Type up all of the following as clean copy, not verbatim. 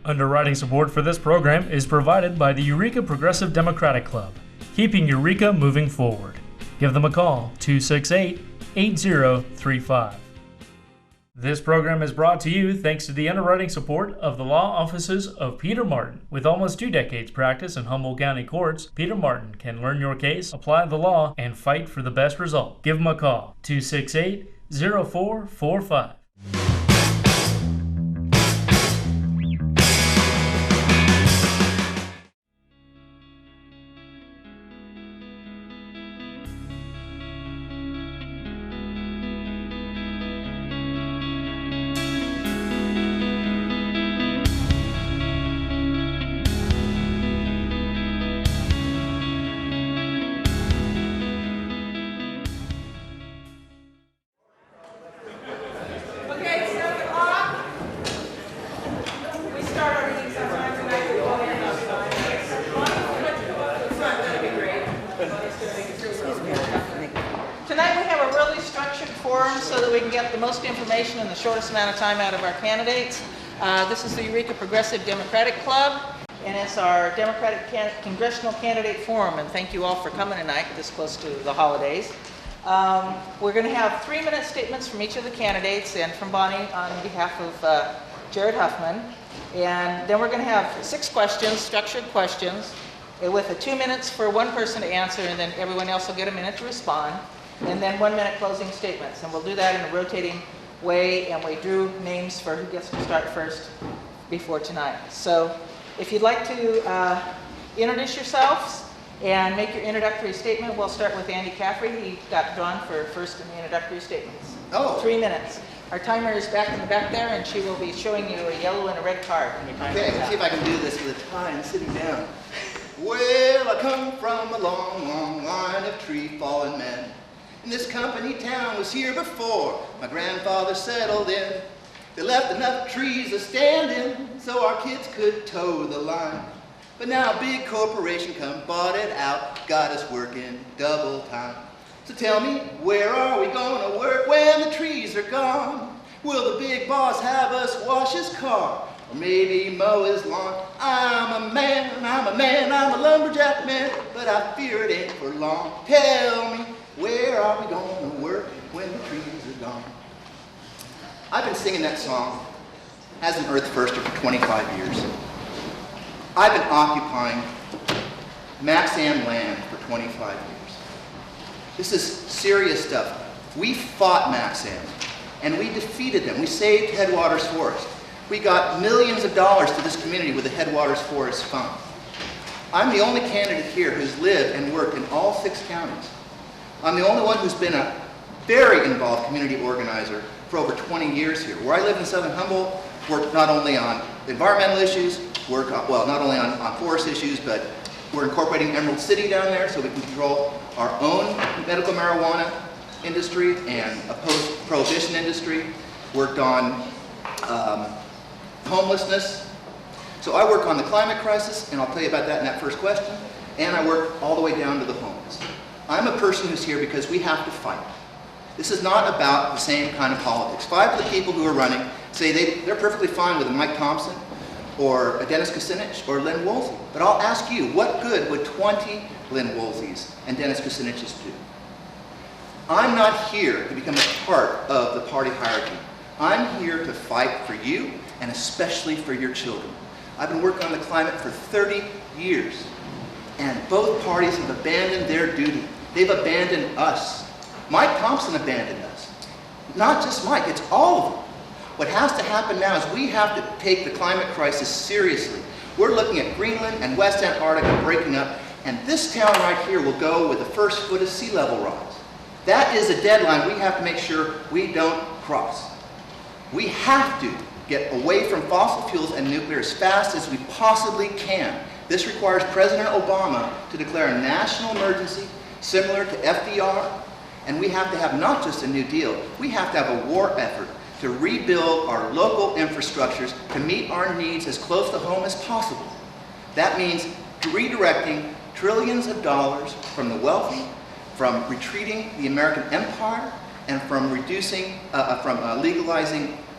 Underwriting support for this program is provided by the Eureka Progressive Democratic Club, keeping Eureka moving forward. Give them a call, 268-8035. This program is brought to you thanks to the underwriting support of the law offices of Peter Martin. With almost 2 decades practice in Humboldt County courts, Peter Martin can learn your case, apply the law, and fight for the best result. Give them a call, 268-0445. In the shortest amount of time out of our candidates. This is the Eureka Progressive Democratic Club, and it's our Democratic Congressional Candidate Forum, and thank you all for coming tonight this close to the holidays. We're going to have 3-minute statements from each of the candidates and from Bonnie on behalf of Jared Huffman, and then we're going to have 6 questions, structured questions, with 2 minutes for one person to answer, and then everyone else will get a minute to respond, and then 1-minute closing statements, and we'll do that in a rotating way, and we drew names for who gets to start first before tonight. So if you'd like to introduce yourselves and make your introductory statement, we'll start with Andy Caffrey. He got drawn for first in the introductory statements. 3 minutes. Our timer is back in the back there, and she will be showing you a yellow and a red card when your time Okay, is let's out. see if I can do this with a time sitting down. Well, I come from a long, long line of tree-fallen men. And this company town was here before my grandfather settled in. They left enough trees a-standing so our kids could toe the line. But now a big corporation come, bought it out, got us working double time. So tell me, where are we gonna work when the trees are gone? Will the big boss have us wash his car, or maybe mow his lawn? I'm a man, I'm a lumberjack man, but I fear it ain't for long. Tell me, where are we going to work when the trees are gone? I've been singing that song as an Earth Firster for 25 years. I've been occupying Maxam land for 25 years. This is serious stuff. We fought Maxam, and we defeated them. We saved Headwaters Forest. We got millions of dollars to this community with the Headwaters Forest Fund. I'm the only candidate here who's lived and worked in all 6 counties. I'm the only one who's been a very involved community organizer for over 20 years here. Where I live in Southern Humboldt, work not only on environmental issues, not only on forest issues, but we're incorporating Emerald City down there so we can control our own medical marijuana industry and a post-prohibition industry. Worked on homelessness. So I work on the climate crisis, and I'll tell you about that in that first question, and I work all the way down to the homeless. I'm a person who's here because we have to fight. This is not about the same kind of politics. 5 of the people who are running say they're perfectly fine with a Mike Thompson or a Dennis Kucinich or Lynn Woolsey. But I'll ask you, what good would 20 Lynn Woolseys and Dennis Kucinichs do? I'm not here to become a part of the party hierarchy. I'm here to fight for you and especially for your children. I've been working on the climate for 30 years, and both parties have abandoned their duty. They've abandoned us. Mike Thompson abandoned us. Not just Mike, it's all of them. What has to happen now is we have to take the climate crisis seriously. We're looking at Greenland and West Antarctica breaking up, and this town right here will go with the first foot of sea level rise. That is a deadline we have to make sure we don't cross. We have to get away from fossil fuels and nuclear as fast as we possibly can. This requires President Obama to declare a national emergency similar to FDR, and we have to have not just a New Deal, we have to have a war effort to rebuild our local infrastructures to meet our needs as close to home as possible. That means redirecting trillions of dollars from the wealthy, from retreating the American empire, and from legalizing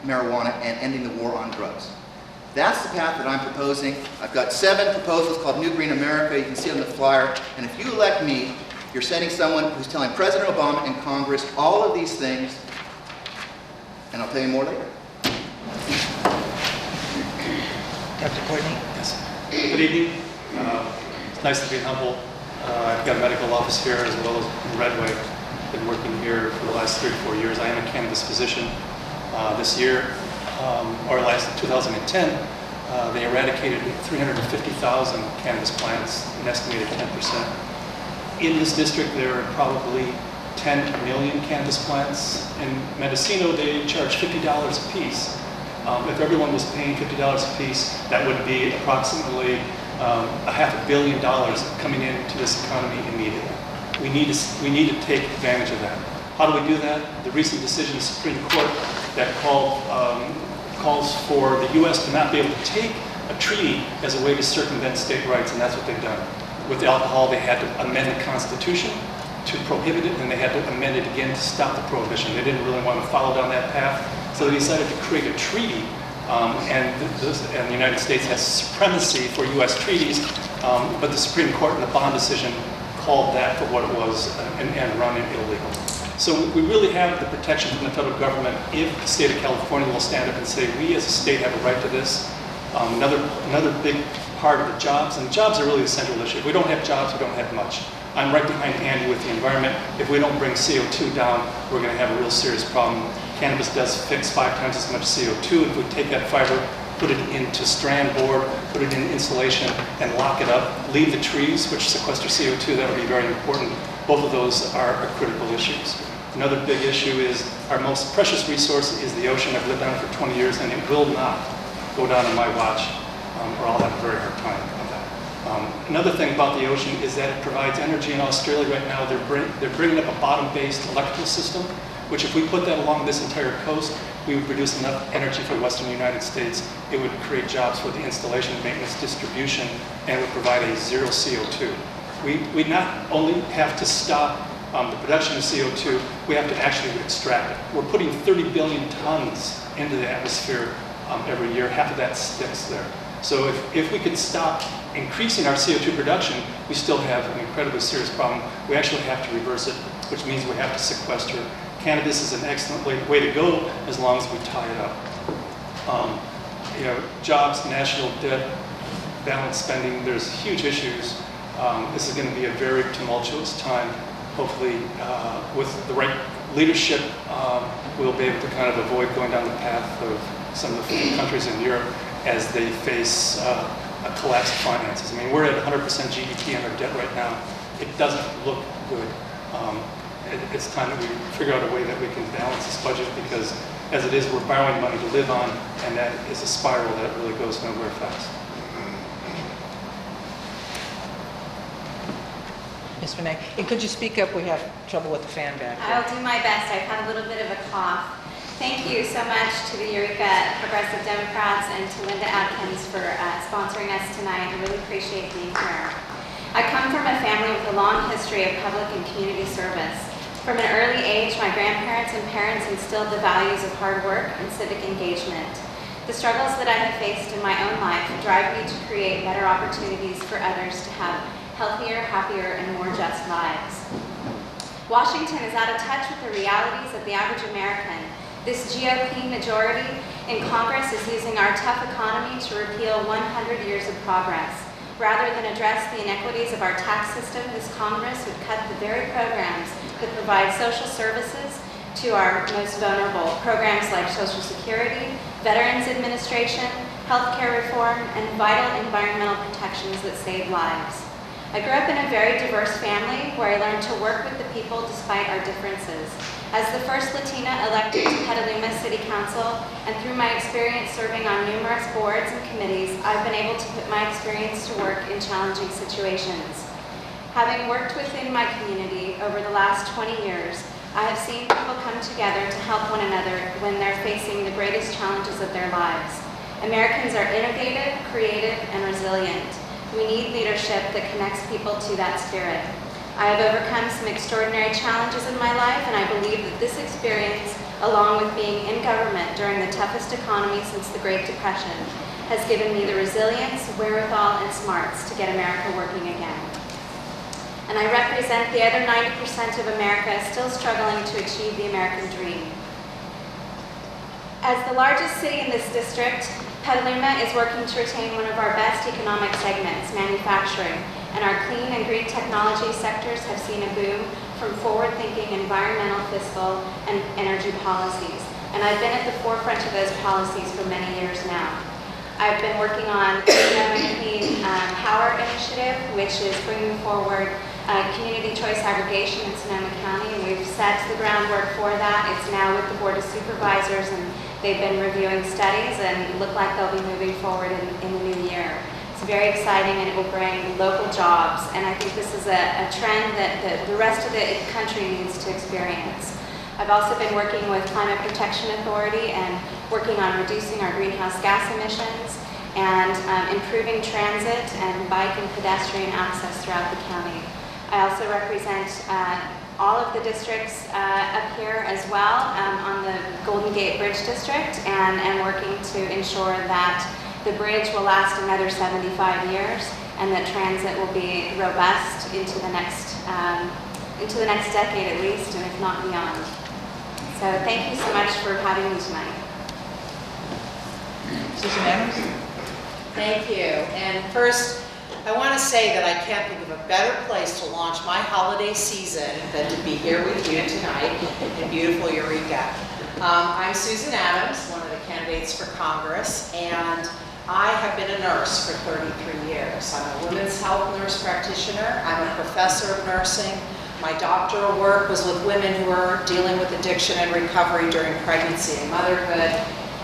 marijuana and ending the war on drugs. That's the path that I'm proposing. I've got 7 proposals called New Green America. You can see on the flyer. And if you elect me, you're sending someone who's telling President Obama and Congress all of these things. And I'll tell you more later. Dr. Courtney? Yes. Good evening. It's nice to be in Humboldt. I've got a medical office here as well as in Redway. Been working here for the last 3 or 4 years. I am a cannabis physician. This year, or last 2010, they eradicated 350,000 cannabis plants, an estimated 10%. In this district, there are probably 10 million cannabis plants. In Mendocino, they charge $50 a piece. If everyone was paying $50 a piece, that would be approximately $500 million coming into this economy immediately. We need to take advantage of that. How do we do that? The recent decision of the Supreme Court that calls for the U.S. to not be able to take a treaty as a way to circumvent state rights, and that's what they've done. With alcohol, they had to amend the Constitution to prohibit it, and they had to amend it again to stop the prohibition. They didn't really want to follow down that path, so they decided to create a treaty, and the United States has supremacy for U.S. treaties, but the Supreme Court in the Bond decision called that for what it was and run it illegal. So we really have the protection from the federal government if the state of California will stand up and say, we as a state have a right to this. Another big part of the jobs, and jobs are really the central issue. If we don't have jobs, we don't have much. I'm right behind Andy with the environment. If we don't bring CO2 down, we're going to have a real serious problem. Cannabis does fix 5 times as much CO2. If we take that fiber, put it into strand board, put it in insulation, and lock it up, leave the trees, which sequester CO2, that would be very important. Both of those are critical issues. Another big issue is our most precious resource is the ocean. I've lived on it for 20 years, and it will not go down on my watch, or I'll have a very hard time with that. Another thing about the ocean is that it provides energy. In Australia right now, they're bringing up a bottom-based electrical system, which if we put that along this entire coast, we would produce enough energy for the western United States. It would create jobs for the installation, maintenance, distribution, and it would provide a zero CO2. We not only have to stop the production of CO2, we have to actually extract it. We're putting 30 billion tons into the atmosphere every year. Half of that sticks there. So if we could stop increasing our CO2 production, we still have an incredibly serious problem. We actually have to reverse it, which means we have to sequester. Cannabis is an excellent way to go as long as we tie it up. Jobs, national debt, balanced spending, there's huge issues. This is going to be a very tumultuous time. Hopefully, with the right leadership, we'll be able to kind of avoid going down the path of some of the countries in Europe as they face a collapse of finances. I mean, we're at 100% GDP on our debt right now. It doesn't look good. It's time that we figure out a way that we can balance this budget, because as it is, we're borrowing money to live on, and that is a spiral that really goes nowhere fast. Ms. Renee, and could you speak up? We have trouble with the fan back here. I'll do my best. I've had a little bit of a cough. Thank you so much to the Eureka Progressive Democrats and to Linda Atkins for sponsoring us tonight. I really appreciate being here. I come from a family with a long history of public and community service. From an early age, my grandparents and parents instilled the values of hard work and civic engagement. The struggles that I have faced in my own life drive me to create better opportunities for others to have healthier, happier, and more just lives. Washington is out of touch with the realities of the average American. This GOP majority in Congress is using our tough economy to repeal 100 years of progress. Rather than address the inequities of our tax system, this Congress would cut the very programs that provide social services to our most vulnerable. Programs like Social Security, Veterans Administration, healthcare reform, and vital environmental protections that save lives. I grew up in a very diverse family where I learned to work with the people despite our differences. As the first Latina elected to Petaluma City Council, and through my experience serving on numerous boards and committees, I've been able to put my experience to work in challenging situations. Having worked within my community over the last 20 years, I have seen people come together to help one another when they're facing the greatest challenges of their lives. Americans are innovative, creative, and resilient. We need leadership that connects people to that spirit. I have overcome some extraordinary challenges in my life, and I believe that this experience, along with being in government during the toughest economy since the Great Depression, has given me the resilience, wherewithal, and smarts to get America working again. And I represent the other 90% of America still struggling to achieve the American dream. As the largest city in this district, Petaluma is working to retain one of our best economic segments, manufacturing, and our clean and green technology sectors have seen a boom from forward-thinking environmental, fiscal, and energy policies. And I've been at the forefront of those policies for many years now. I've been working on the Clean Power Initiative, which is bringing forward community choice aggregation in Sonoma County, and we've set the groundwork for that. It's now with the Board of Supervisors, and they've been reviewing studies and look like they'll be moving forward in the new year. It's very exciting, and it will bring local jobs, and I think this is a trend that the rest of the country needs to experience. I've also been working with Climate Protection Authority and working on reducing our greenhouse gas emissions and improving transit and bike and pedestrian access throughout the county. I also represent all of the districts up here as well on the Golden Gate Bridge District, and working to ensure that the bridge will last another 75 years and that transit will be robust into the next decade at least, and if not beyond. So thank you so much for having me tonight. Susan Adams? Thank you. And first, I want to say that I can't think of a better place to launch my holiday season than to be here with you tonight in beautiful Eureka. I'm Susan Adams, one of the candidates for Congress, and I have been a nurse for 33 years. I'm a women's health nurse practitioner. I'm a professor of nursing. My doctoral work was with women who were dealing with addiction and recovery during pregnancy and motherhood.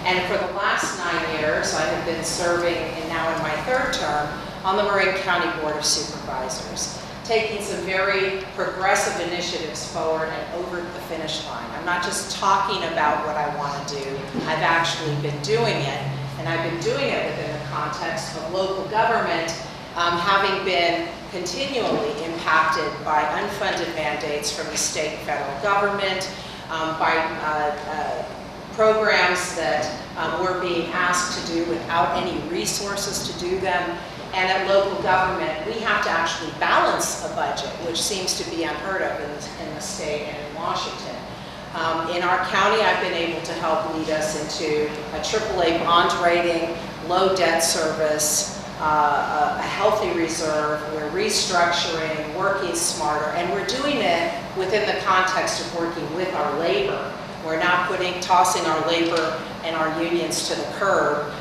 And for the last 9 years, I have been serving, and now in my third term, on the Marin County Board of Supervisors, taking some very progressive initiatives forward and over the finish line. I'm not just talking about what I want to do, I've actually been doing it, and I've been doing it within the context of local government, having been continually impacted by unfunded mandates from the state and federal government, by programs that we're being asked to do without any resources to do them. And at local government, we have to actually balance a budget, which seems to be unheard of in the state and in Washington. In our county, I've been able to help lead us into a AAA bond rating, low debt service, a healthy reserve. We're restructuring, working smarter, and we're doing it within the context of working with our labor. We're not tossing our labor and our unions to the curb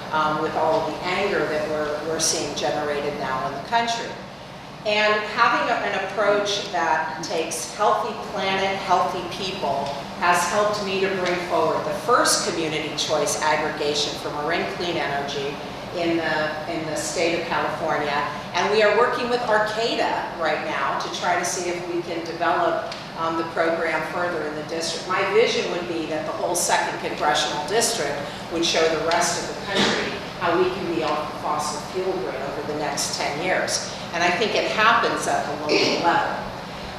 with all of the anger that we're seeing generated now in the country. And having an approach that takes healthy planet, healthy people has helped me to bring forward the first community choice aggregation for Marin Clean Energy in the state of California. And we are working with Arcata right now to try to see if we can develop the program further in the district. My vision would be that the whole Second Congressional District would show the rest of the country how we can be off the fossil fuel grid over the next 10 years. And I think it happens at the local level.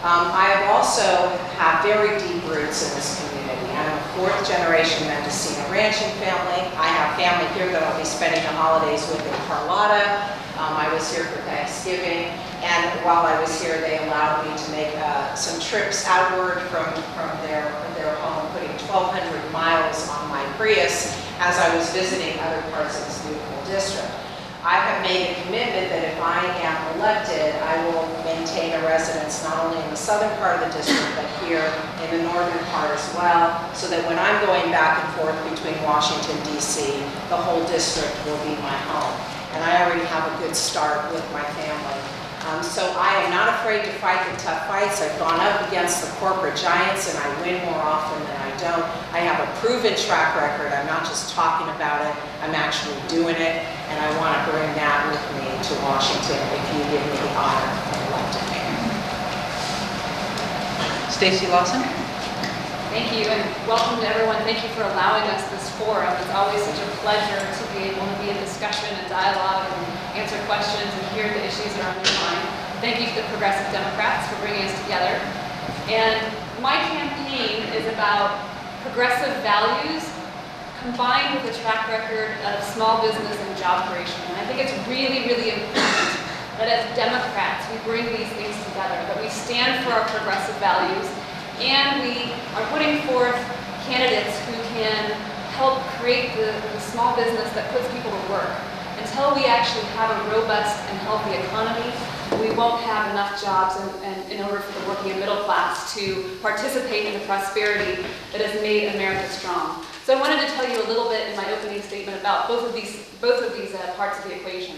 I have also had very deep roots in this community. I'm a fourth generation Mendocino ranching family. I have family here that I'll be spending the holidays with in Carlotta. I was here for Thanksgiving, and while I was here, they allowed me to make some trips outward from their home, putting 1,200 miles on my Prius as I was visiting other parts of this beautiful district. I have made a commitment that if I am elected, I will maintain a residence not only in the southern part of the district, but here in the northern part as well, so that when I'm going back and forth between Washington, D.C., the whole district will be my home. And I already have a good start with my family. So I am not afraid to fight the tough fights. I've gone up against the corporate giants and I win more often than I don't. I have a proven track record. I'm not just talking about it, I'm actually doing it. And I want to bring that with me to Washington if you give me the honor of electing me. Stacey Lawson. Thank you, and welcome to everyone. Thank you for allowing us this forum. It's always such a pleasure to be able to be in discussion and dialogue and answer questions and hear the issues that are on your mind. Thank you to the Progressive Democrats for bringing us together. And my campaign is about progressive values combined with a track record of small business and job creation. And I think it's really, really important that as Democrats, we bring these things together, that we stand for our progressive values, and we are putting forth candidates who can help create the small business that puts people to work. Until we actually have a robust and healthy economy, we won't have enough jobs and in order for the working and middle class to participate in the prosperity that has made America strong. So I wanted to tell you a little bit in my opening statement about both of these parts of the equation.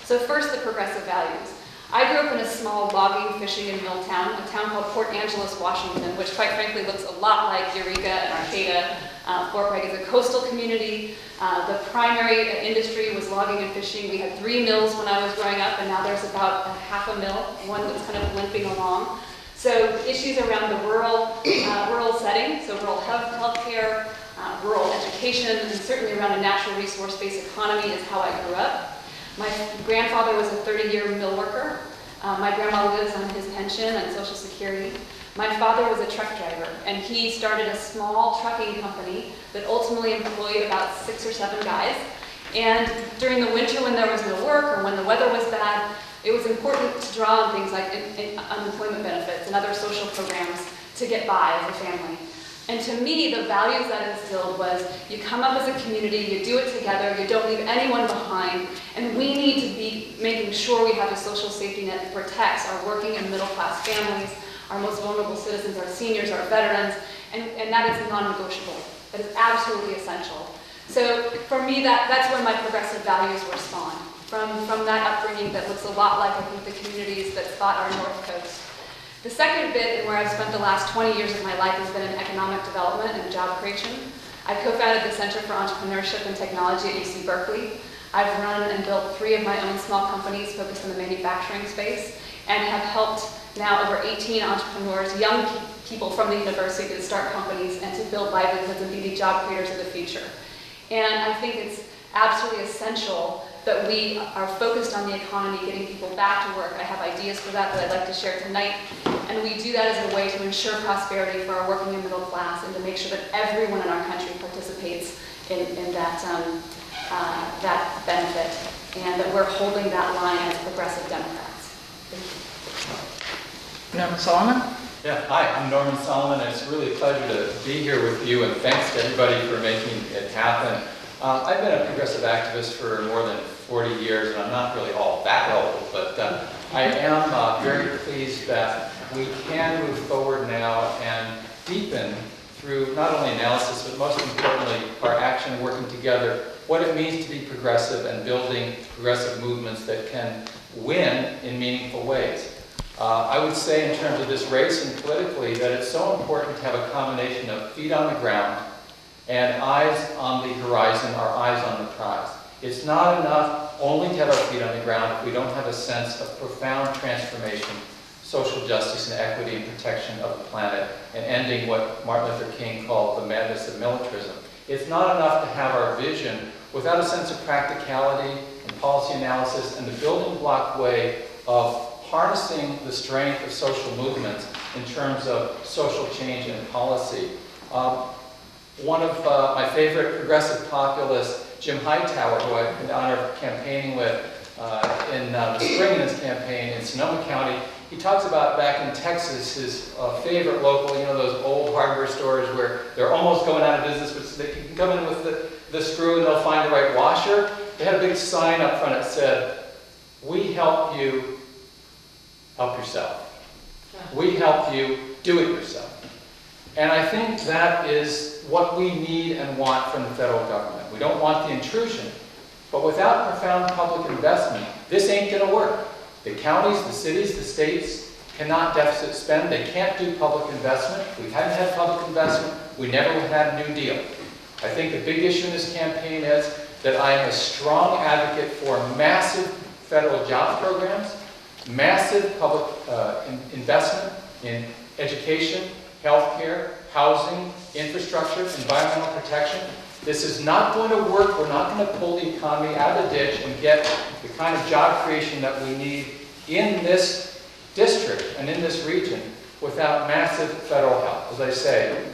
So first, the progressive values. I grew up in a small logging, fishing, and mill town, a town called Port Angeles, Washington, which quite frankly looks a lot like Eureka and Arcata. Fort Bragg is a coastal community. The primary industry was logging and fishing. We had 3 mills when I was growing up, and now there's about a half a mill, one that's kind of limping along. So issues around the rural setting, so rural health care, rural education, and certainly around a natural resource-based economy is how I grew up. My grandfather was a 30-year mill worker. My grandma lives on his pension and Social Security. My father was a truck driver, and he started a small trucking company that ultimately employed about 6 or 7 guys. And during the winter when there was no work or when the weather was bad, it was important to draw on things like unemployment benefits and other social programs to get by as a family. And to me, the values that instilled was you come up as a community, you do it together, you don't leave anyone behind, and we need to be making sure we have a social safety net that protects our working and middle class families, our most vulnerable citizens, our seniors, our veterans, and that is non-negotiable. That is absolutely essential. So for me, that's where my progressive values were spawned, from that upbringing that looks a lot like, I think, the communities that spot our North Coast. The second bit, and where I've spent the last 20 years of my life, has been in economic development and job creation. I co-founded the Center for Entrepreneurship and Technology at UC Berkeley. I've run and built 3 of my own small companies focused in the manufacturing space, and have helped now over 18 entrepreneurs, young people from the university, to start companies and to build livelihoods and be the job creators of the future. And I think it's absolutely essential that we are focused on the economy, getting people back to work. I have ideas for that I'd like to share tonight. And we do that as a way to ensure prosperity for our working and middle class, and to make sure that everyone in our country participates in that benefit, and that we're holding that line as progressive Democrats. Thank you. Norman Solomon? Yeah, hi, I'm Norman Solomon. It's really a pleasure to be here with you, and thanks to everybody for making it happen. I've been a progressive activist for more than 40 years, and I'm not really all that old, but I am very pleased that we can move forward now and deepen through not only analysis, but most importantly, our action working together, what it means to be progressive and building progressive movements that can win in meaningful ways. I would say in terms of this race and politically that it's so important to have a combination of feet on the ground and eyes on the horizon, our eyes on the prize. It's not enough only to have our feet on the ground if we don't have a sense of profound transformation, social justice and equity and protection of the planet, and ending what Martin Luther King called the madness of militarism. It's not enough to have our vision without a sense of practicality and policy analysis and the building block way of harnessing the strength of social movements in terms of social change and policy. One of my favorite progressive populists, Jim Hightower, who I've had the honor of campaigning with in the spring in his campaign in Sonoma County, he talks about back in Texas, his favorite local, you know, those old hardware stores where they're almost going out of business, but they can come in with the screw and they'll find the right washer. They had a big sign up front that said, "We help you help yourself. We help you do it yourself." And I think that is what we need and want from the federal government. We don't want the intrusion, but without profound public investment, this ain't going to work. The counties, the cities, the states cannot deficit spend. They can't do public investment. We haven't had public investment. We never had a New Deal. I think the big issue in this campaign is that I am a strong advocate for massive federal job programs, massive public investment in education, healthcare, housing, infrastructure, environmental protection. This is not going to work. We're not going to pull the economy out of the ditch and get the kind of job creation that we need in this district and in this region without massive federal help. As I say,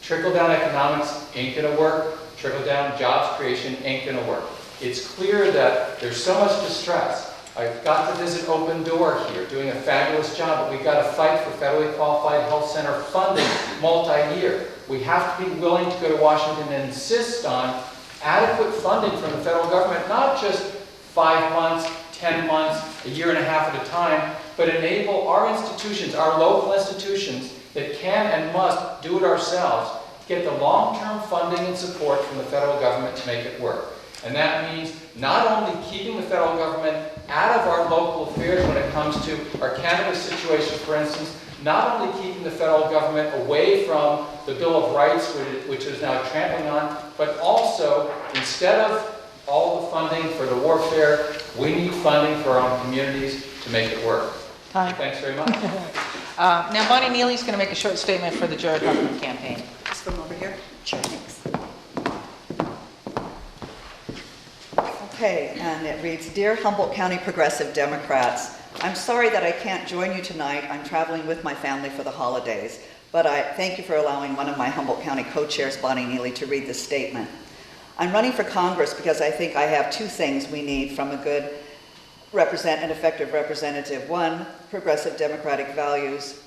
trickle-down economics ain't going to work. Trickle-down jobs creation ain't gonna work. It's clear that there's so much distress. I've got to visit Open Door here, doing a fabulous job, but we've got to fight for federally qualified health center funding multi-year. We have to be willing to go to Washington and insist on adequate funding from the federal government, not just 5 months, 10 months, a year and a half at a time, but enable our institutions, our local institutions that can and must do it ourselves, get the long-term funding and support from the federal government to make it work. And that means not only keeping the federal government out of our local affairs when it comes to our cannabis situation, for instance, not only keeping the federal government away from the Bill of Rights, which is now trampling on, but also, instead of all the funding for the warfare, we need funding for our own communities to make it work. Hi. Thanks very much. Now, Bonnie Neely's going to make a short statement for the Jared Huffman campaign. Just from over here? Sure, thanks. Okay, and it reads, Dear Humboldt County Progressive Democrats, I'm sorry that I can't join you tonight. I'm traveling with my family for the holidays, but I thank you for allowing one of my Humboldt County co-chairs, Bonnie Neely, to read this statement. I'm running for Congress because I think I have two things we need from a good and effective representative. One, progressive democratic values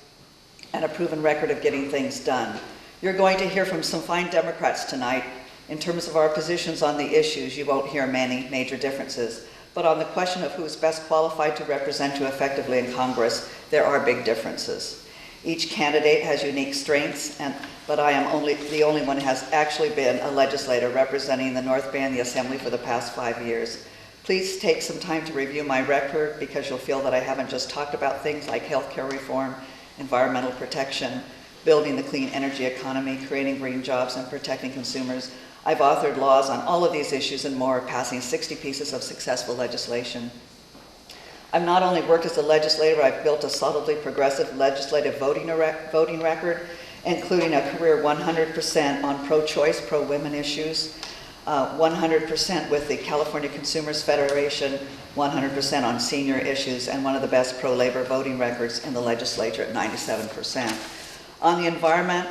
and a proven record of getting things done. You're going to hear from some fine Democrats tonight. In terms of our positions on the issues, you won't hear many major differences. But on the question of who's best qualified to represent you effectively in Congress, there are big differences. Each candidate has unique strengths, but I am the only one who has actually been a legislator representing the North Bay and the Assembly for the past 5 years. Please take some time to review my record because you'll feel that I haven't just talked about things like healthcare reform, environmental protection, building the clean energy economy, creating green jobs, and protecting consumers. I've authored laws on all of these issues and more, passing 60 pieces of successful legislation. I've not only worked as a legislator, I've built a solidly progressive legislative voting record, including a career 100% on pro-choice, pro-women issues, 100% with the California Consumers Federation, 100% on senior issues, and one of the best pro-labor voting records in the legislature at 97%. On the environment,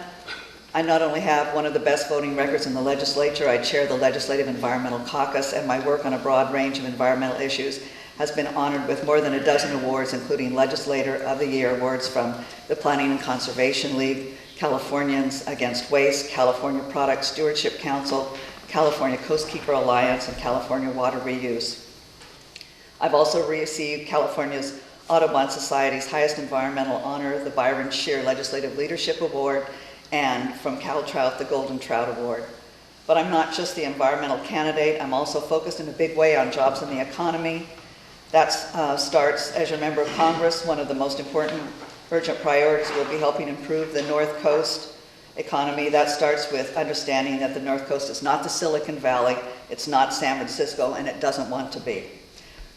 I not only have one of the best voting records in the legislature, I chair the Legislative Environmental Caucus, and my work on a broad range of environmental issues has been honored with more than a dozen awards, including Legislator of the Year awards from the Planning and Conservation League, Californians Against Waste, California Product Stewardship Council, California Coastkeeper Alliance, and California Water Reuse. I've also received California's Audubon Society's highest environmental honor, the Byron Shear Legislative Leadership Award, and from Cal Trout, the Golden Trout Award. But I'm not just the environmental candidate, I'm also focused in a big way on jobs and the economy. That starts, as your member of Congress, one of the most important urgent priorities will be helping improve the North Coast economy. That starts with understanding that the North Coast is not the Silicon Valley, it's not San Francisco, and it doesn't want to be.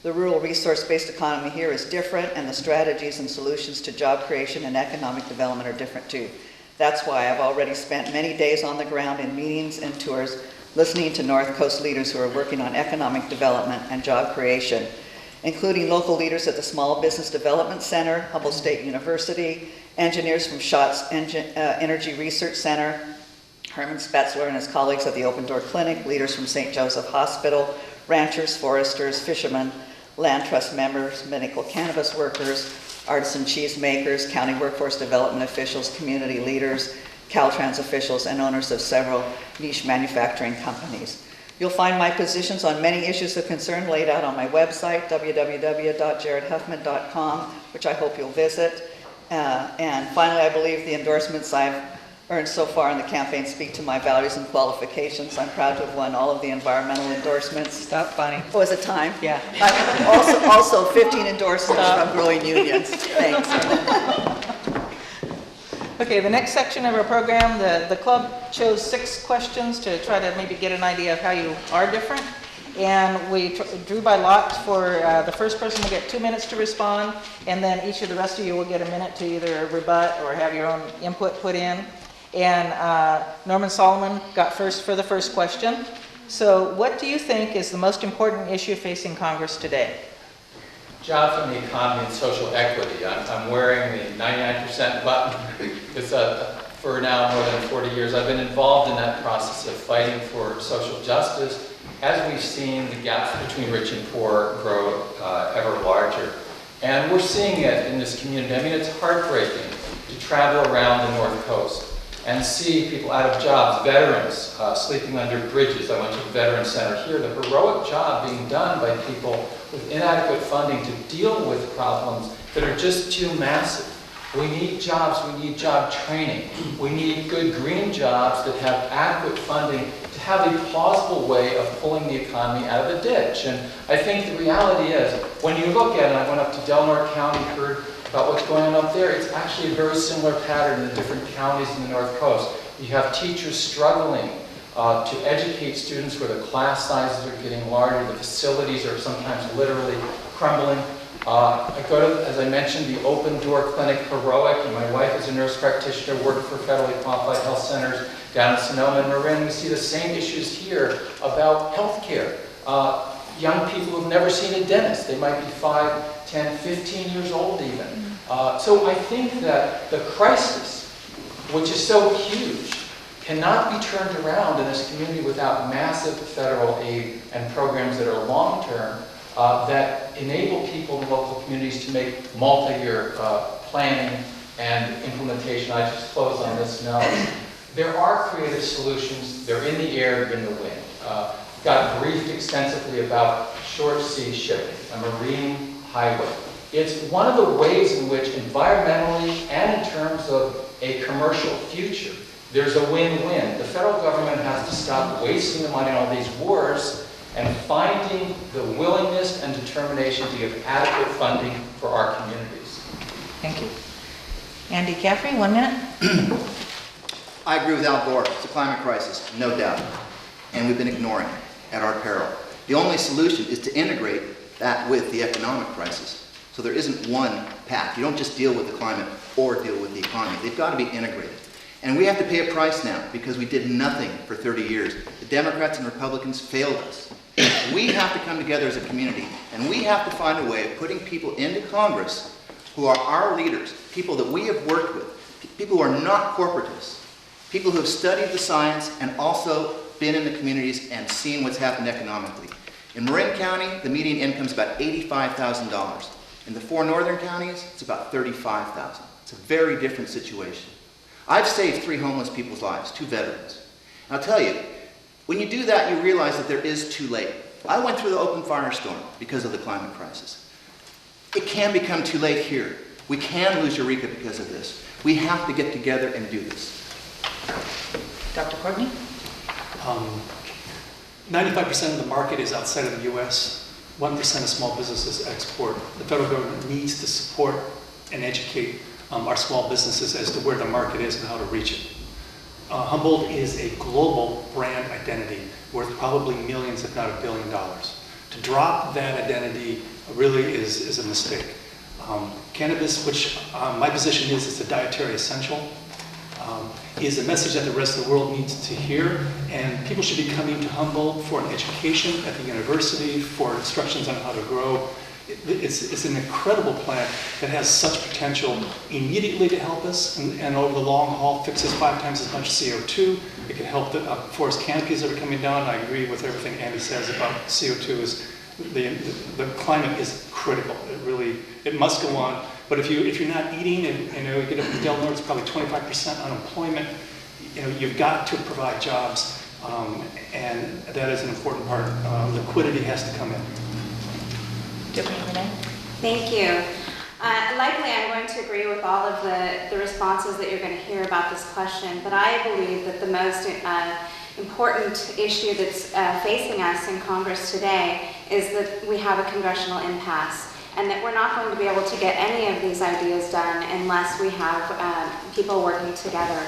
The rural resource-based economy here is different, and the strategies and solutions to job creation and economic development are different too. That's why I've already spent many days on the ground in meetings and tours listening to North Coast leaders who are working on economic development and job creation, including local leaders at the Small Business Development Center, Humboldt State University, engineers from SCHOT's Energy Research Center, Herman Spetzler and his colleagues at the Open Door Clinic, leaders from St. Joseph Hospital, ranchers, foresters, fishermen, land trust members, medical cannabis workers, artisan cheese makers, county workforce development officials, community leaders, Caltrans officials, and owners of several niche manufacturing companies. You'll find my positions on many issues of concern laid out on my website, www.jaredhuffman.com, which I hope you'll visit. And finally, I believe the endorsements I've earned so far in the campaign speak to my values and qualifications. I'm proud to have won all of the environmental endorsements. Stop, Bonnie. Oh, is it time? Yeah. Also 15 endorsements from growing unions. Thanks. Okay, the next section of our program, the club chose 6 questions to try to maybe get an idea of how you are different. And we drew by lot for the first person will get 2 minutes to respond, and then each of the rest of you will get a minute to either rebut or have your own input put in. And Norman Solomon got first for the first question. So what do you think is the most important issue facing Congress today? Jobs and the economy and social equity. I'm wearing the 99% button. It's for now more than 40 years. I've been involved in that process of fighting for social justice as we've seen the gaps between rich and poor grow ever larger. And we're seeing it in this community. I mean, it's heartbreaking to travel around the North Coast and see people out of jobs, veterans sleeping under bridges. I went to the Veterans Center here, the heroic job being done by people with inadequate funding to deal with problems that are just too massive. We need jobs, we need job training. We need good green jobs that have adequate funding to have a plausible way of pulling the economy out of the ditch. And I think the reality is, when you look at it, I went up to Norte County, heard about what's going on up there, it's actually a very similar pattern in the different counties in the North Coast. You have teachers struggling to educate students where the class sizes are getting larger, the facilities are sometimes literally crumbling. I go to, as I mentioned, the Open Door Clinic, heroic, and my wife is a nurse practitioner working for federally qualified health centers down in Sonoma and Marin. We see the same issues here about health care. Young people who've never seen a dentist. They might be 5, 10, 15 years old even. So I think that the crisis, which is so huge, cannot be turned around in this community without massive federal aid and programs that are long-term that enable people in local communities to make multi-year planning and implementation. I just close on this note. There are creative solutions. They're in the air, they're in the wind. Got briefed extensively about short sea shipping, a marine highway. It's one of the ways in which environmentally and in terms of a commercial future, there's a win-win. The federal government has to stop wasting the money on all these wars and finding the willingness and determination to give adequate funding for our communities. Thank you. Andy Caffrey, 1 minute. I agree with Al Gore. It's a climate crisis, no doubt. And we've been ignoring it at our peril. The only solution is to integrate that with the economic crisis. So there isn't one path. You don't just deal with the climate or deal with the economy. They've got to be integrated. And we have to pay a price now because we did nothing for 30 years. The Democrats and Republicans failed us. We have to come together as a community, and we have to find a way of putting people into Congress who are our leaders, people that we have worked with, people who are not corporatists, people who have studied the science and also been in the communities and seen what's happened economically. In Marin County, the median income is about $85,000. In the 4 northern counties, it's about $35,000. It's a very different situation. I've saved 3 homeless people's lives, 2 veterans. And I'll tell you, when you do that, you realize that there is too late. I went through the open firestorm because of the climate crisis. It can become too late here. We can lose Eureka because of this. We have to get together and do this. Dr. Courtney? 95% of the market is outside of the U.S. 1% of small businesses export. The federal government needs to support and educate our small businesses as to where the market is and how to reach it. Humboldt is a global brand identity worth probably millions, if not $1 billion. To drop that identity really is a mistake. Cannabis, which my position is a dietary essential, is a message that the rest of the world needs to hear, and people should be coming to Humboldt for an education at the university, for instructions on how to grow. It's an incredible plant that has such potential immediately to help us, and over the long haul fixes 5 times as much CO2. It can help the forest canopies that are coming down. I agree with everything Andy says about CO2. Is the climate is critical. It must go on. But if you're not eating, and you get up to Del Norte, it's probably 25% unemployment. You've got to provide jobs, and that is an important part. Liquidity has to come in. Tiffany Renee? Thank you. Likely I'm going to agree with all of the responses that you're going to hear about this question, but I believe that the most important issue that's facing us in Congress today is that we have a congressional impasse, and that we're not going to be able to get any of these ideas done unless we have people working together.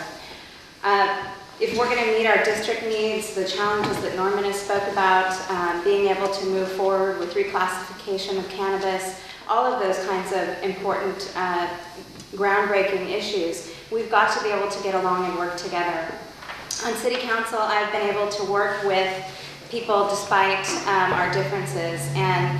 If we're going to meet our district needs, the challenges that Norman has spoke about, being able to move forward with reclassification of cannabis, all of those kinds of important groundbreaking issues, we've got to be able to get along and work together. On City Council, I've been able to work with people despite our differences, and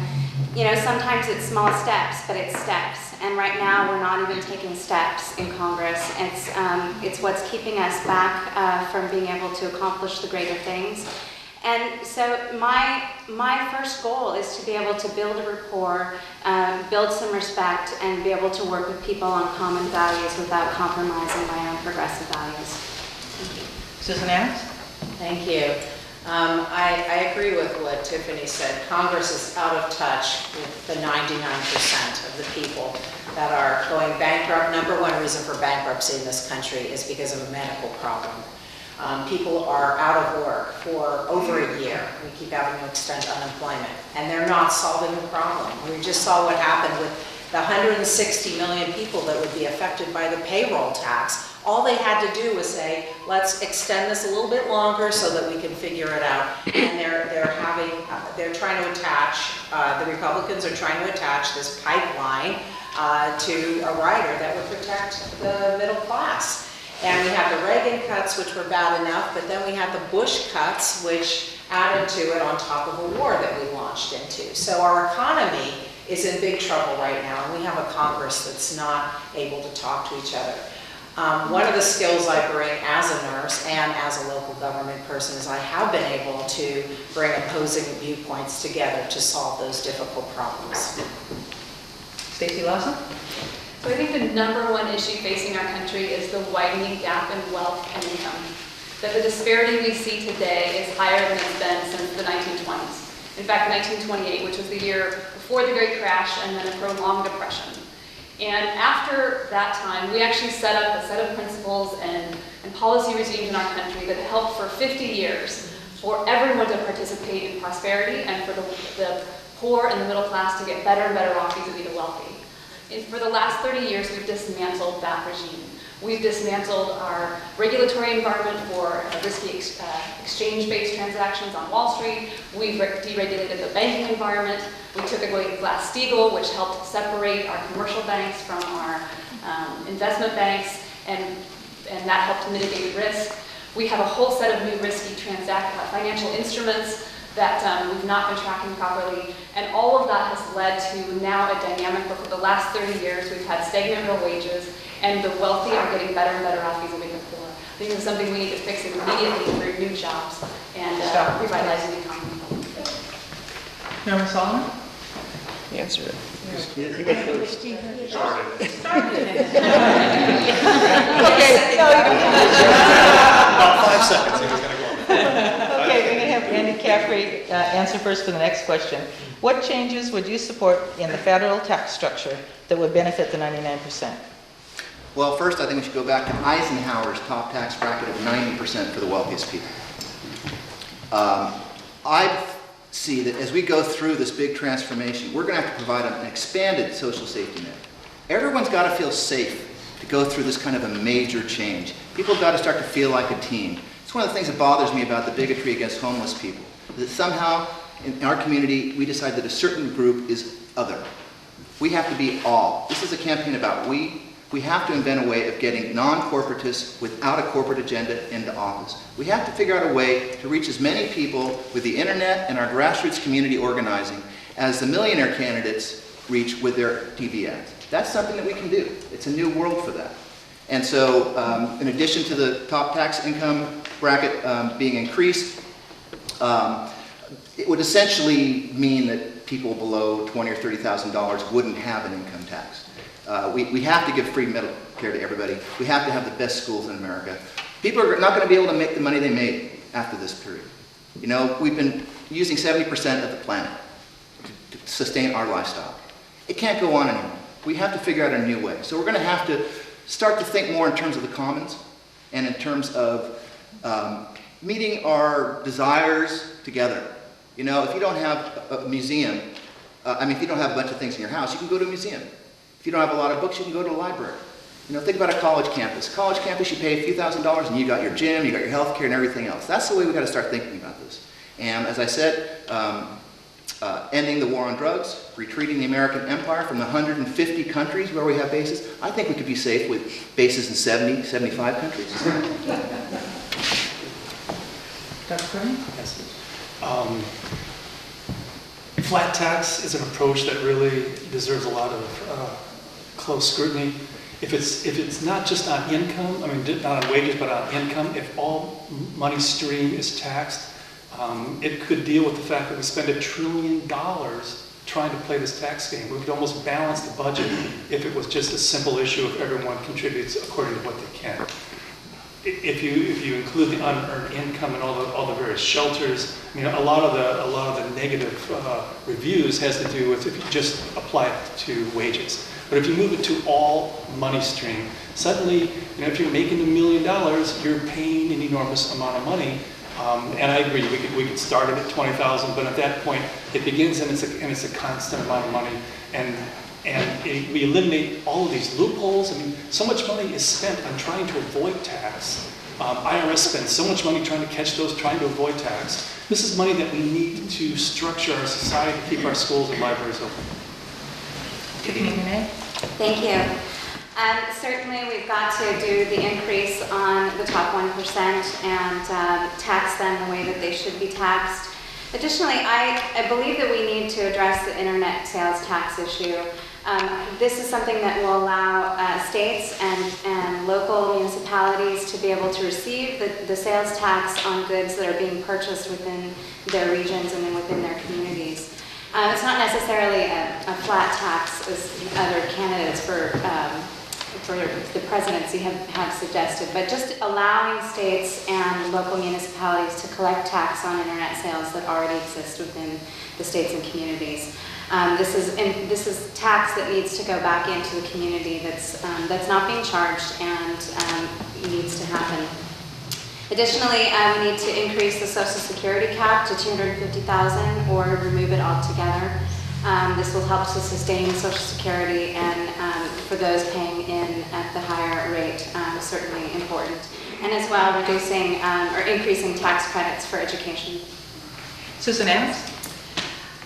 You know, sometimes it's small steps, but it's steps. And right now, we're not even taking steps in Congress. It's what's keeping us back from being able to accomplish the greater things. And so my first goal is to be able to build a rapport, build some respect, and be able to work with people on common values without compromising my own progressive values. Thank you. Susan Adams? Thank you. I agree with what Tiffany said. Congress is out of touch with the 99% of the people that are going bankrupt. Number one reason for bankruptcy in this country is because of a medical problem. People are out of work for over a year. We keep having to extend unemployment, and they're not solving the problem. We just saw what happened with the 160 million people that would be affected by the payroll tax. All they had to do was say, let's extend this a little bit longer so that we can figure it out. And they're trying to attach, the Republicans are trying to attach this pipeline to a rider that would protect the middle class. And we had the Reagan cuts, which were bad enough, but then we had the Bush cuts, which added to it on top of a war that we launched into. So our economy is in big trouble right now, and we have a Congress that's not able to talk to each other. One of the skills I bring as a nurse and as a local government person is I have been able to bring opposing viewpoints together to solve those difficult problems. Stacey Lawson? So I think the number one issue facing our country is the widening gap in wealth and income. That the disparity we see today is higher than it's been since the 1920s. In fact, 1928, which was the year before the Great Crash and then a prolonged depression. And after that time, we actually set up a set of principles and policy regimes in our country that helped for 50 years for everyone to participate in prosperity and for the poor and the middle class to get better and better off vis-a-vis the wealthy. And for the last 30 years, we've dismantled that regime. We've dismantled our regulatory environment for risky exchange-based transactions on Wall Street. We've deregulated the banking environment. We took away Glass-Steagall, which helped separate our commercial banks from our investment banks, and that helped mitigate risk. We have a whole set of new risky financial instruments that we've not been tracking properly, and all of that has led to now a dynamic where for the last 30 years we've had stagnant real wages, and the wealthy are getting better and better off vis-a-vis the poor. I think it's something we need to fix immediately through new jobs and revitalizing the economy. Chairman Solomon? Answer it. Okay, About 5 seconds, he was going to go on that. okay, we're going to have Andy Caffrey answer first for the next question. What changes would you support in the federal tax structure that would benefit the 99%? Well, first, I think we should go back to Eisenhower's top tax bracket of 90% for the wealthiest people. I see that as we go through this big transformation, we're going to have to provide an expanded social safety net. Everyone's got to feel safe to go through this kind of a major change. People have got to start to feel like a team. It's one of the things that bothers me about the bigotry against homeless people, that somehow in our community we decide that a certain group is other. We have to be all. This is a campaign about we. We have to invent a way of getting non-corporatists without a corporate agenda into office. We have to figure out a way to reach as many people with the internet and our grassroots community organizing as the millionaire candidates reach with their TV ads. That's something that we can do. It's a new world for that. And so in addition to the top tax income bracket being increased, it would essentially mean that people below $20,000 or $30,000 wouldn't have an income tax. We have to give free medical care to everybody. We have to have the best schools in America. People are not going to be able to make the money they made after this period. You know, we've been using 70% of the planet to sustain our lifestyle. It can't go on anymore. We have to figure out a new way. So we're going to have to start to think more in terms of the commons and in terms of meeting our desires together. You know, if you don't have a museum, if you don't have a bunch of things in your house, you can go to a museum. If you don't have a lot of books, you can go to a library. You know, think about a college campus. College campus, you pay a few $1,000s and you got your gym, you got your health care and everything else. That's the way we've got to start thinking about this. And as I said, ending the war on drugs, retreating the American empire from the 150 countries where we have bases. I think we could be safe with bases in 70, 75 countries. Dr. Courtney? Yes. flat tax is an approach that really deserves a lot of close scrutiny. If it's not just on income, I mean, not on wages, but on income, if all money stream is taxed, it could deal with the fact that we spend $1 trillion trying to play this tax game. We could almost balance the budget if it was just a simple issue if everyone contributes according to what they can. If you include the unearned income and all the various shelters, I mean, a lot of the negative reviews has to do with if you just apply it to wages. But if you move it to all money stream, suddenly, if you're making $1 million, you're paying an enormous amount of money. And I agree, we could start it at $20,000, but at that point, it begins and it's a constant amount of money. And we eliminate all of these loopholes. I mean, so much money is spent on trying to avoid tax. IRS spends so much money trying to catch those trying to avoid tax. This is money that we need to structure our society to keep our schools and libraries open. Tiffany Renee? Thank you. Certainly, we've got to do the increase on the top 1% and tax them the way that they should be taxed. Additionally, I believe that we need to address the internet sales tax issue. This is something that will allow states and local municipalities to be able to receive the sales tax on goods that are being purchased within their regions and then within their communities. It's not necessarily a flat tax as other candidates for the presidency have suggested, but just allowing states and local municipalities to collect tax on internet sales that already exist within the states and communities. This is tax that needs to go back into the community that's not being charged and needs to happen. Additionally, we need to increase the Social Security cap to $250,000 or remove it altogether. This will help to sustain Social Security and for those paying in at the higher rate, certainly important. And as well, reducing or increasing tax credits for education. Susan Adams?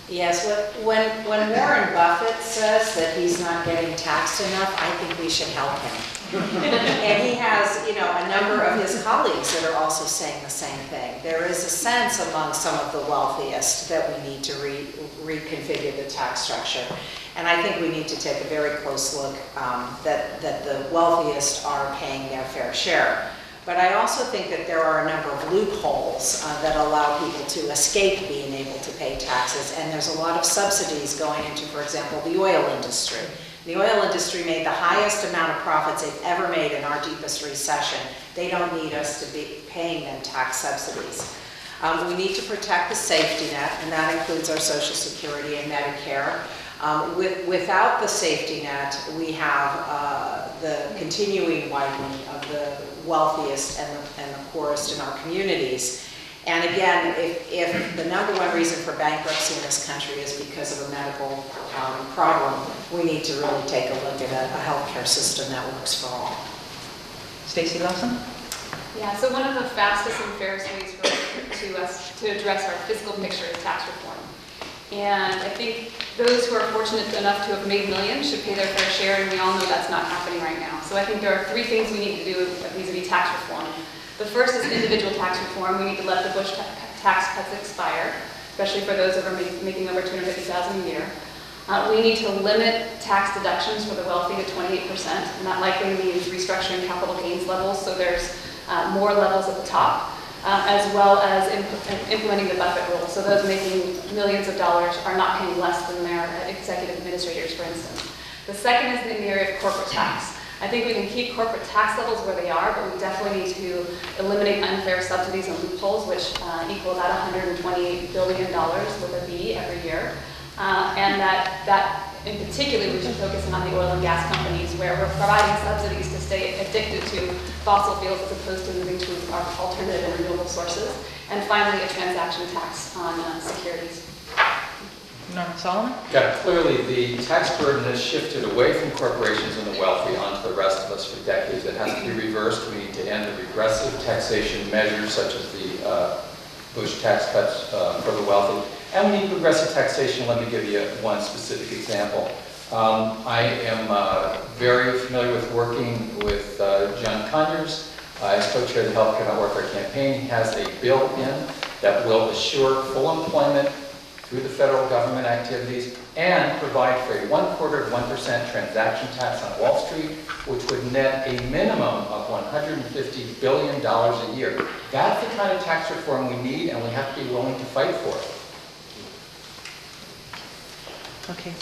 Yes, when Warren Buffett says that he's not getting taxed enough, I think we should help him. And he has, a number of his colleagues that are also saying the same thing. There is a sense among some of the wealthiest that we need to reconfigure the tax structure. And I think we need to take a very close look that the wealthiest are paying their fair share. But I also think that there are a number of loopholes that allow people to escape being able to pay taxes. And there's a lot of subsidies going into, for example, the oil industry. The oil industry made the highest amount of profits they've ever made in our deepest recession. They don't need us to be paying them tax subsidies. We need to protect the safety net, and that includes our Social Security and Medicare. Without the safety net, we have the continuing widening of the wealthiest and the poorest in our communities. And again, if the number one reason for bankruptcy in this country is because of a medical problem, we need to really take a look at a healthcare system that works for all. Stacey Lawson? Yeah, so one of the fastest and fairest ways for us to address our fiscal picture is tax reform. And I think those who are fortunate enough to have made millions should pay their fair share, and we all know that's not happening right now. So I think there are three things we need to do vis-a-vis tax reform. The first is individual tax reform. We need to let the Bush tax cuts expire, especially for those that are making over $250,000 a year. We need to limit tax deductions for the wealthy to 28%, and that likely means restructuring capital gains levels, so there's more levels at the top. As well as implementing the Buffett rule. So those making millions of dollars are not paying less than their executive administrators, for instance. The second is in the area of corporate tax. I think we can keep corporate tax levels where they are, but we definitely need to eliminate unfair subsidies and loopholes, which equal about $128 billion with a B every year. And that in particular, we should focus on the oil and gas companies where we're providing subsidies to stay addicted to fossil fuels as opposed to moving to our alternative and renewable sources. And finally, a transaction tax on securities. Norman Solomon? Yeah, clearly the tax burden has shifted away from corporations and the wealthy onto the rest of us for decades. It has to be reversed. We need to end the regressive taxation measures such as the Bush tax cuts for the wealthy. And we need progressive taxation. Let me give you one specific example. I am very familiar with working with John Conyers as co-chair of the Healthcare Not Worker campaign. He has a bill in that will assure full employment through the federal government activities and provide for a 1/4% transaction tax on Wall Street, which would net a minimum of $150 billion a year. That's the kind of tax reform we need, and we have to be willing to fight for it. Okay.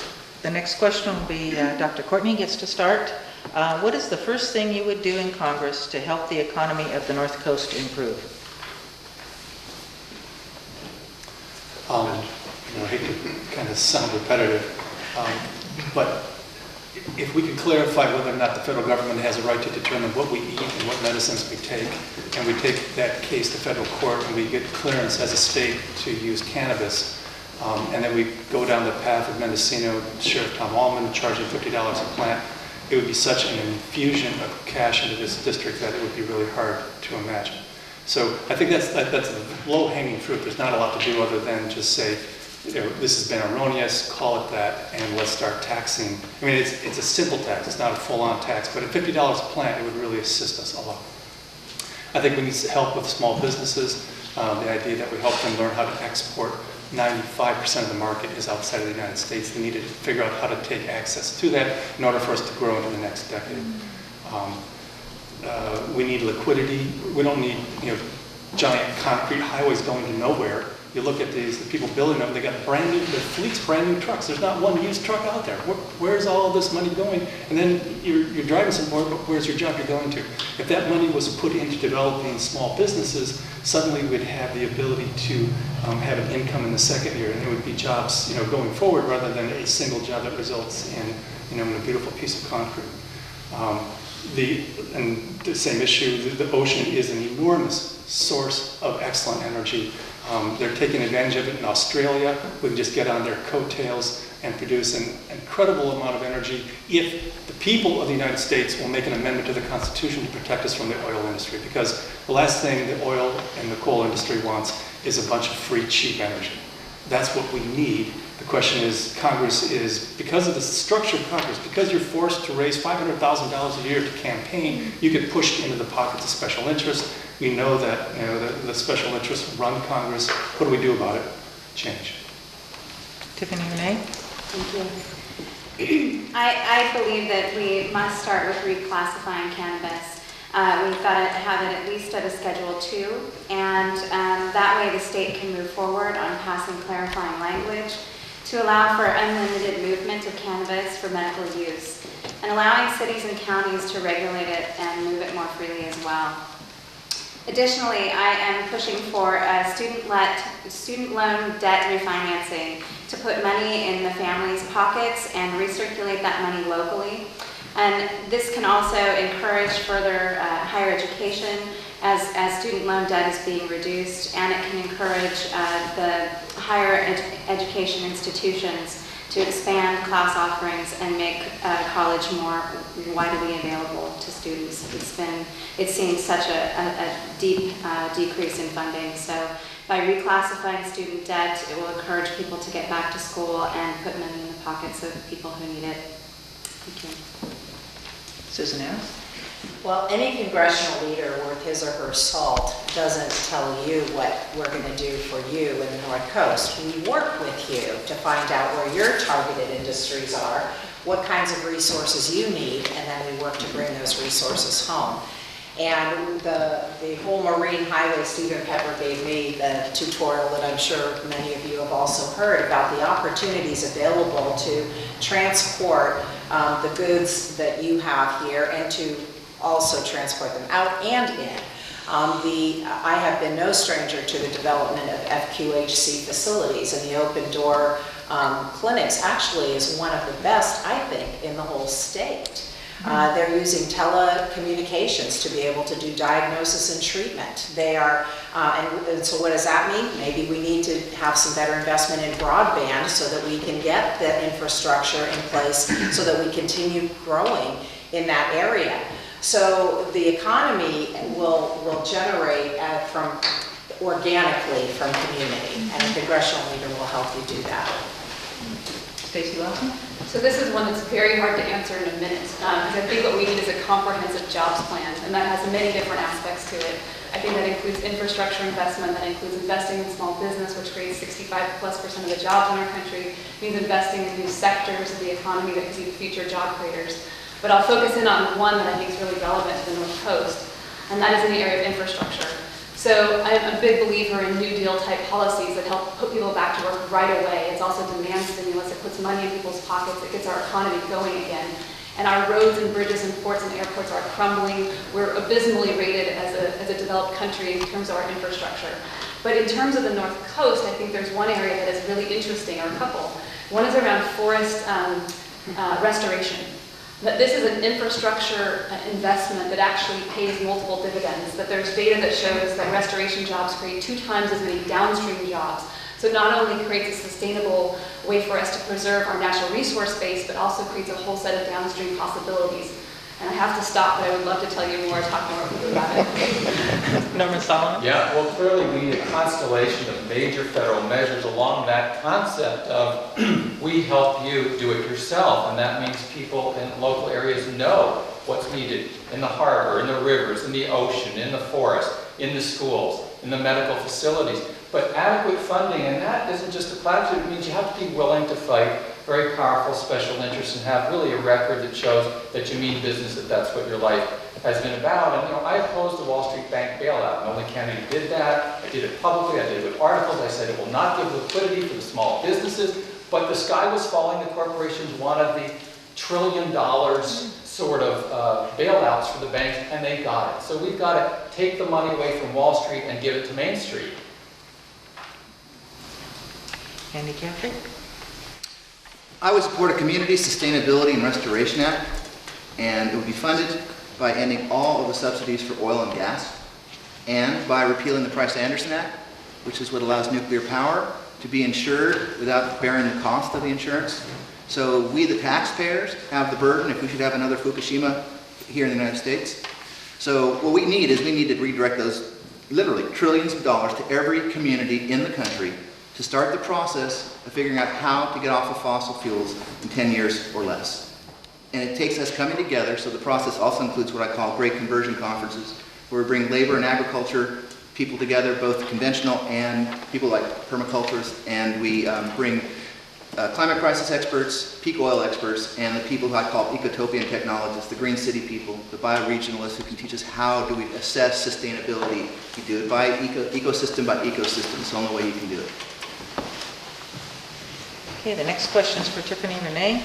The next question will be Dr. Courtney gets to start. What is the first thing you would do in Congress to help the economy of the North Coast improve? I hate to kind of sound repetitive, but if we could clarify whether or not the federal government has a right to determine what we eat and what medicines we take, and we take that case to federal court and we get clearance as a state to use cannabis, and then we go down the path of Mendocino, Sheriff Tom Allman charging $50 a plant, it would be such an infusion of cash into this district that it would be really hard to imagine. So I think that's low-hanging fruit. There's not a lot to do other than just say, this has been erroneous, call it that, and let's start taxing. I mean, it's a simple tax. It's not a full-on tax, but at $50 a plant, it would really assist us a lot. I think we need help with small businesses. The idea that we help them learn how to export. 95% of the market is outside of the United States. They need to figure out how to take access to that in order for us to grow into the next decade. We need liquidity. We don't need giant concrete highways going to nowhere. You look at the people building them, they got brand new, their fleet's brand new trucks. There's not one used truck out there. Where's all this money going? And then you're driving somewhere, but where's your job you're going to? If that money was put into developing small businesses, suddenly we'd have the ability to have an income in the second year, and there would be jobs, going forward rather than a single job that results in, in a beautiful piece of concrete. And the same issue, the ocean is an enormous source of excellent energy. They're taking advantage of it in Australia. We can just get on their coattails and produce an incredible amount of energy if the people of the United States will make an amendment to the Constitution to protect us from the oil industry. Because the last thing the oil and the coal industry wants is a bunch of free, cheap energy. That's what we need. The question is, Congress is, because of the structure of Congress, because you're forced to raise $500,000 a year to campaign, you get pushed into the pockets of special interests. We know that the special interests run Congress. What do we do about it? Change. Tiffany Renee? Thank you. I believe that we must start with reclassifying cannabis. We've got to have it at least at a Schedule 2, and that way the state can move forward on passing clarifying language to allow for unlimited movement of cannabis for medical use, and allowing cities and counties to regulate it and move it more freely as well. Additionally, I am pushing for a student loan debt refinancing to put money in the family's pockets and recirculate that money locally. And this can also encourage further higher education as student loan debt is being reduced, and it can encourage the higher education institutions to expand class offerings and make college more widely available to students. It's seen such a deep decrease in funding. So by reclassifying student debt, it will encourage people to get back to school and put money in the pockets of people who need it. Thank you. Susan Harris? Well, any congressional leader worth his or her salt doesn't tell you what we're going to do for you in the North Coast. We work with you to find out where your targeted industries are, what kinds of resources you need, and then we work to bring those resources home. And the whole Marine Highway, Stephen Pepper gave me the tutorial that I'm sure many of you have also heard about the opportunities available to transport the goods that you have here and to also transport them out and in. I have been no stranger to the development of FQHC facilities, and the open door clinics actually is one of the best, I think, in the whole state. They're using telecommunications to be able to do diagnosis and treatment. They are, and so what does that mean? Maybe we need to have some better investment in broadband so that we can get the infrastructure in place so that we continue growing in that area. So the economy will generate organically from community, and a congressional leader will help you do that. Stacey Lawson? So this is one that's very hard to answer in a minute, because I think what we need is a comprehensive jobs plan, and that has many different aspects to it. I think that includes infrastructure investment, that includes investing in small business, which creates 65+% of the jobs in our country, it means investing in new sectors of the economy that could be the future job creators. But I'll focus in on one that I think is really relevant to the North Coast, and that is in the area of infrastructure. So I'm a big believer in New Deal type policies that help put people back to work right away. It's also demand stimulus. It puts money in people's pockets. It gets our economy going again. And our roads and bridges and ports and airports are crumbling. We're abysmally rated as a developed country in terms of our infrastructure. But in terms of the North Coast, I think there's one area that is really interesting, or a couple. One is around forest restoration. That this is an infrastructure investment that actually pays multiple dividends, that there's data that shows that restoration jobs create 2 times as many downstream jobs. So it not only creates a sustainable way for us to preserve our natural resource base, but also creates a whole set of downstream possibilities. And I have to stop, but I would love to tell you more, talk more with you about it. Norman Solomon? Yeah, well, clearly we need a constellation of major federal measures along that concept of we help you do it yourself. And that means people in local areas know what's needed in the harbor, in the rivers, in the ocean, in the forest, in the schools, in the medical facilities. But adequate funding, and that isn't just a platitude, it means you have to be willing to fight very powerful special interests and have really a record that shows that you mean business, that that's what your life has been about. And I opposed the Wall Street Bank bailout. I'm the only candidate who did that. I did it publicly, I did it with articles. I said it will not give liquidity for the small businesses, but the sky was falling. The corporations wanted the $1 trillion sort of bailouts for the banks, and they got it. So we've got to take the money away from Wall Street and give it to Main Street. Andy Caffrey? I would support a Community Sustainability and Restoration Act, and it would be funded by ending all of the subsidies for oil and gas, and by repealing the Price-Anderson Act, which is what allows nuclear power to be insured without bearing the cost of the insurance. So we, the taxpayers, have the burden if we should have another Fukushima here in the United States. So what we need to redirect those literally trillions of dollars to every community in the country to start the process of figuring out how to get off of fossil fuels in 10 years or less. And it takes us coming together, so the process also includes what I call great conversion conferences, where we bring labor and agriculture people together, both conventional and people like permaculturists, and we bring climate crisis experts, peak oil experts, and the people who I call ecotopian technologists, the green city people, the bioregionalists who can teach us how do we assess sustainability. You do it by ecosystem by ecosystem. It's the only way you can do it. Okay, the next question is for Tiffany Renee.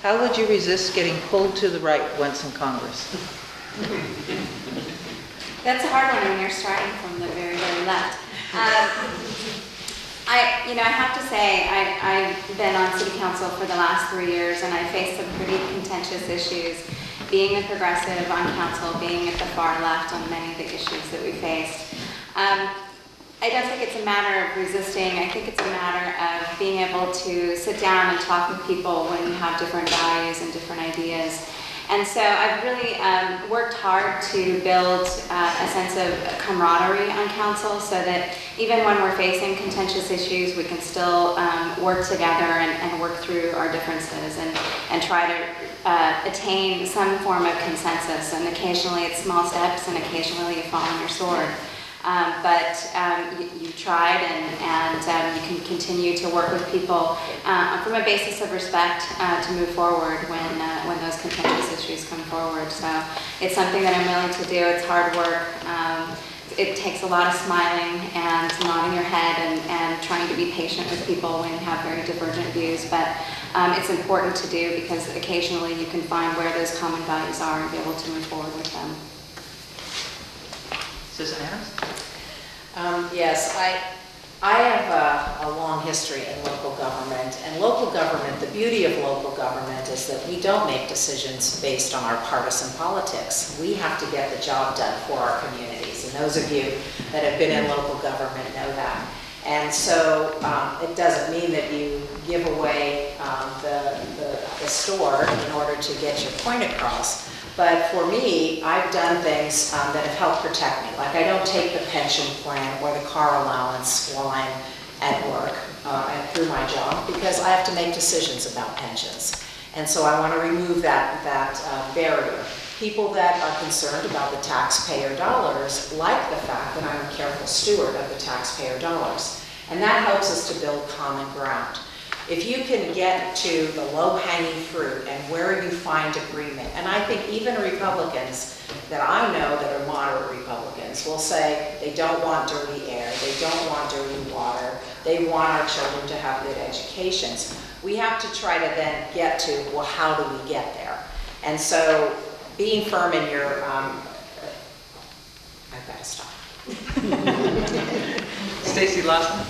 How would you resist getting pulled to the right once in Congress? That's a hard one when you're starting from the very, very left. I have to say, I've been on city council for the last 3 years, and I faced some pretty contentious issues, being a progressive on council, being at the far left on many of the issues that we faced. I don't think it's a matter of resisting. I think it's a matter of being able to sit down and talk with people when you have different values and different ideas. And so I've really worked hard to build a sense of camaraderie on council so that even when we're facing contentious issues, we can still work together and work through our differences and try to attain some form of consensus. And occasionally it's small steps and occasionally you fall on your sword. But you've tried and you can continue to work with people from a basis of respect to move forward when those contentious issues come forward. So it's something that I'm willing to do. It's hard work. It takes a lot of smiling and nodding your head and trying to be patient with people when you have very divergent views. But it's important to do because occasionally you can find where those common values are and be able to move forward with them. Susan Adams? Yes, I have a long history in local government, and local government, the beauty of local government is that we don't make decisions based on our partisan politics. We have to get the job done for our communities, and those of you that have been in local government know that. And so it doesn't mean that you give away the store in order to get your point across. But for me, I've done things that have helped protect me. Like I don't take the pension plan or the car allowance while I'm at work and through my job because I have to make decisions about pensions. And so I want to remove that barrier. People that are concerned about the taxpayer dollars like the fact that I'm a careful steward of the taxpayer dollars. And that helps us to build common ground. If you can get to the low-hanging fruit and where you find agreement, and I think even Republicans that I know that are moderate Republicans will say they don't want dirty air, they don't want dirty water, they want our children to have good educations. We have to try to then get to, well, how do we get there? And so being firm in your, I've got to stop. Stacey, Lawson?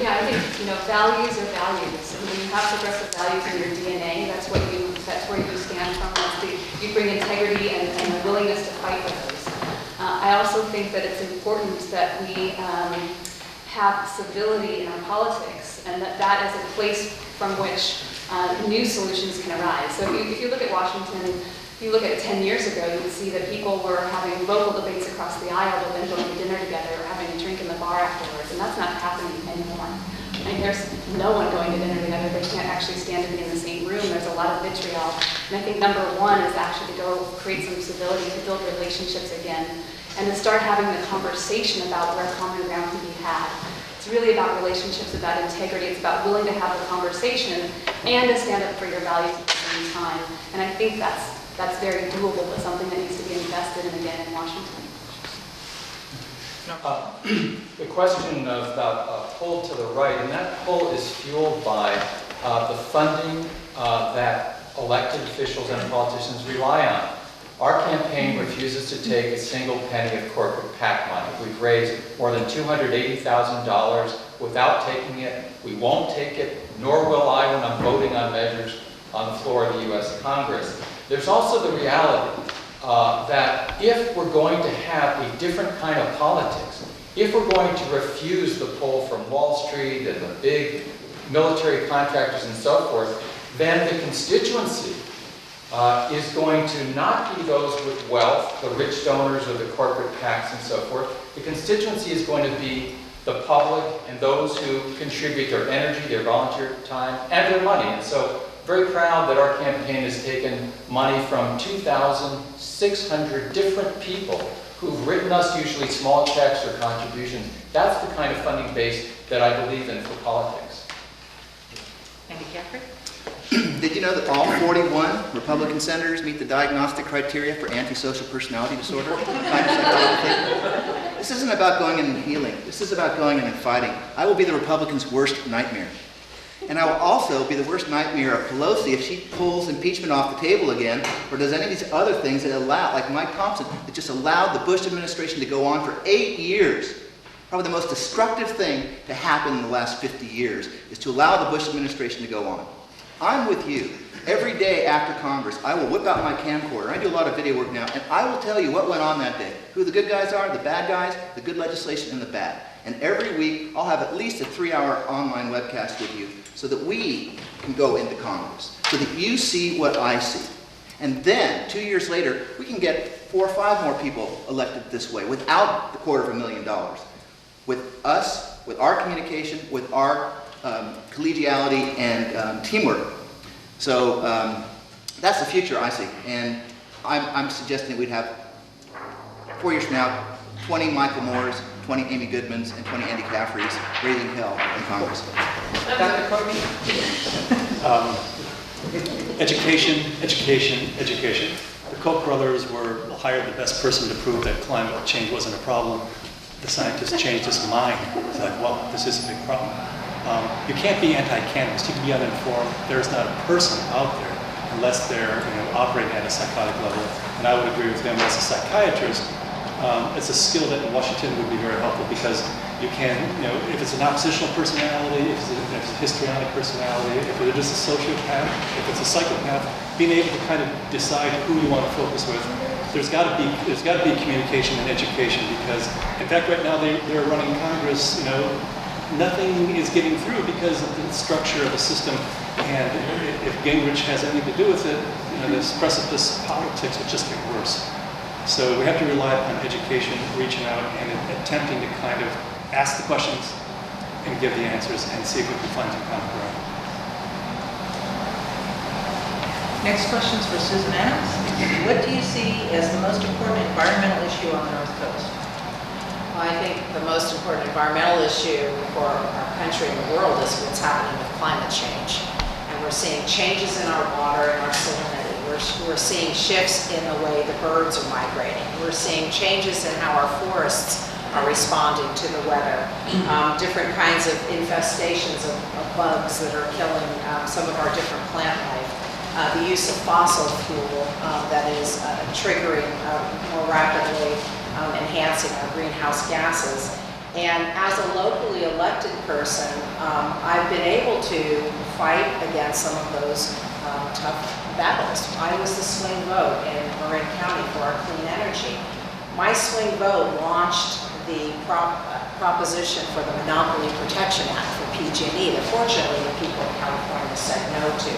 Yeah, I think, values are values. And when you have progressive values in your DNA, that's where you stand from. You bring integrity and the willingness to fight for those. I also think that it's important that we have civility in our politics, and that is a place from which new solutions can arise. So if you look at Washington, if you look at 10 years ago, you would see that people were having local debates across the aisle, but then going to dinner together or having a drink in the bar afterwards, and that's not happening anymore. I mean, there's no one going to dinner together. They can't actually stand to be in the same room. There's a lot of vitriol. And I think number one is actually to go create some civility, to build relationships again, and to start having the conversation about where common ground can be had. It's really about relationships, about integrity. It's about willing to have a conversation and to stand up for your values at the same time. And I think that's very doable, but something that needs to be invested in again in Washington. The question about a poll to the right, and that poll is fueled by the funding that elected officials and politicians rely on. Our campaign refuses to take a single penny of corporate PAC money. We've raised more than $280,000 without taking it. We won't take it, nor will I when I'm voting on measures on the floor of the U.S. Congress. There's also the reality that if we're going to have a different kind of politics, if we're going to refuse the pull from Wall Street and the big military contractors and so forth, then the constituency is going to not be those with wealth, the rich donors or the corporate PACs and so forth. The constituency is going to be the public and those who contribute their energy, their volunteer time, and their money. And so very proud that our campaign has taken money from 2,600 different people who've written us usually small checks or contributions. That's the kind of funding base that I believe in for politics. Andy Caffrey? Did you know that all 41 Republican senators meet the diagnostic criteria for antisocial personality disorder? This isn't about going in and healing. This is about going in and fighting. I will be the Republicans' worst nightmare. And I will also be the worst nightmare of Pelosi if she pulls impeachment off the table again, or does any of these other things that allow, like Mike Thompson, that just allowed the Bush administration to go on for 8 years. Probably the most destructive thing to happen in the last 50 years is to allow the Bush administration to go on. I'm with you. Every day after Congress, I will whip out my camcorder. I do a lot of video work now, and I will tell you what went on that day. Who the good guys are, the bad guys, the good legislation, and the bad. And every week, I'll have at least a 3-hour online webcast with you so that we can go into Congress, so that you see what I see. And then, 2 years later, we can get 4 or 5 more people elected this way without the $250,000. With us, with our communication, with our collegiality and teamwork. So that's the future I see. And I'm suggesting that we'd have, 4 years from now, 20 Michael Moores, 20 Amy Goodmans, and 20 Andy Caffreys raising hell in Congress. Dr. Courtney? Education, education, education. The Koch brothers hired the best person to prove that climate change wasn't a problem. The scientist changed his mind. He's like, well, this is a big problem. You can't be anti-cannabis. You can be uninformed. There's not a person out there unless they're operating at a psychotic level. And I would agree with them as a psychiatrist. It's a skill that in Washington would be very helpful because you can, if it's an oppositional personality, if it's a histrionic personality, if it is a sociopath, if it's a psychopath, being able to kind of decide who you want to focus with. There's got to be communication and education because, in fact, right now they're running Congress. Nothing is getting through because of the structure of the system. And if Gingrich has anything to do with it, this precipice politics would just get worse. So we have to rely upon education, reaching out, and attempting to kind of ask the questions and give the answers and see if we can find some common ground. Next question's for Susan Adams. What do you see as the most important environmental issue on the North Coast? Well, I think the most important environmental issue for our country and the world is what's happening with climate change. And we're seeing changes in our water and our salinity. We're seeing shifts in the way the birds are migrating. We're seeing changes in how our forests are responding to the weather. Different kinds of infestations of bugs that are killing some of our different plant life. The use of fossil fuel that is triggering more rapidly, enhancing our greenhouse gases. And as a locally elected person, I've been able to fight against some of those tough battles. I was the swing vote in Marin County for our clean energy. My swing vote launched the proposition for the Monopoly Protection Act for PG&E that fortunately the people of California said no to.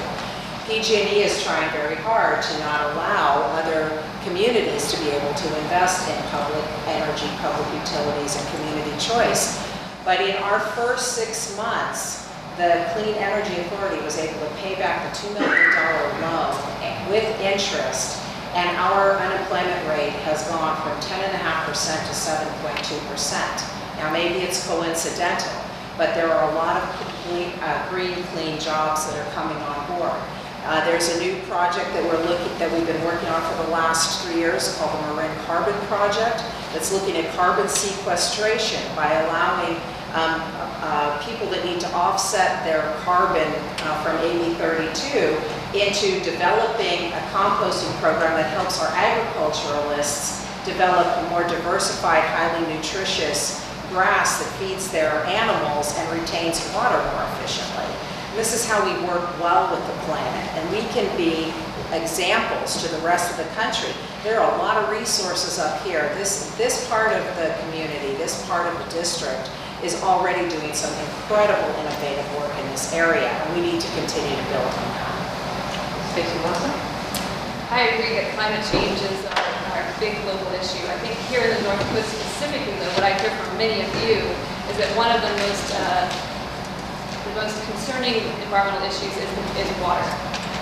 PG&E is trying very hard to not allow other communities to be able to invest in public energy, public utilities, and community choice. But in our first 6 months, the Clean Energy Authority was able to pay back the $2 million loan with interest, and our unemployment rate has gone from 10.5% to 7.2%. Now maybe it's coincidental, but there are a lot of green, clean jobs that are coming on board. There's a new project that we've been working on for the last 3 years called the Marin Carbon Project that's looking at carbon sequestration by allowing people that need to offset their carbon from AB 32 into developing a composting program that helps our agriculturalists develop a more diversified, highly nutritious grass that feeds their animals and retains water more efficiently. This is how we work well with the planet, and we can be examples to the rest of the country. There are a lot of resources up here. This part of the community, this part of the district, is already doing some incredible innovative work in this area, and we need to continue to build on that. Stacey Lawson? I agree that climate change is our big global issue. I think here in the North Coast specifically, though, what I hear from many of you is that one of the most concerning environmental issues is water.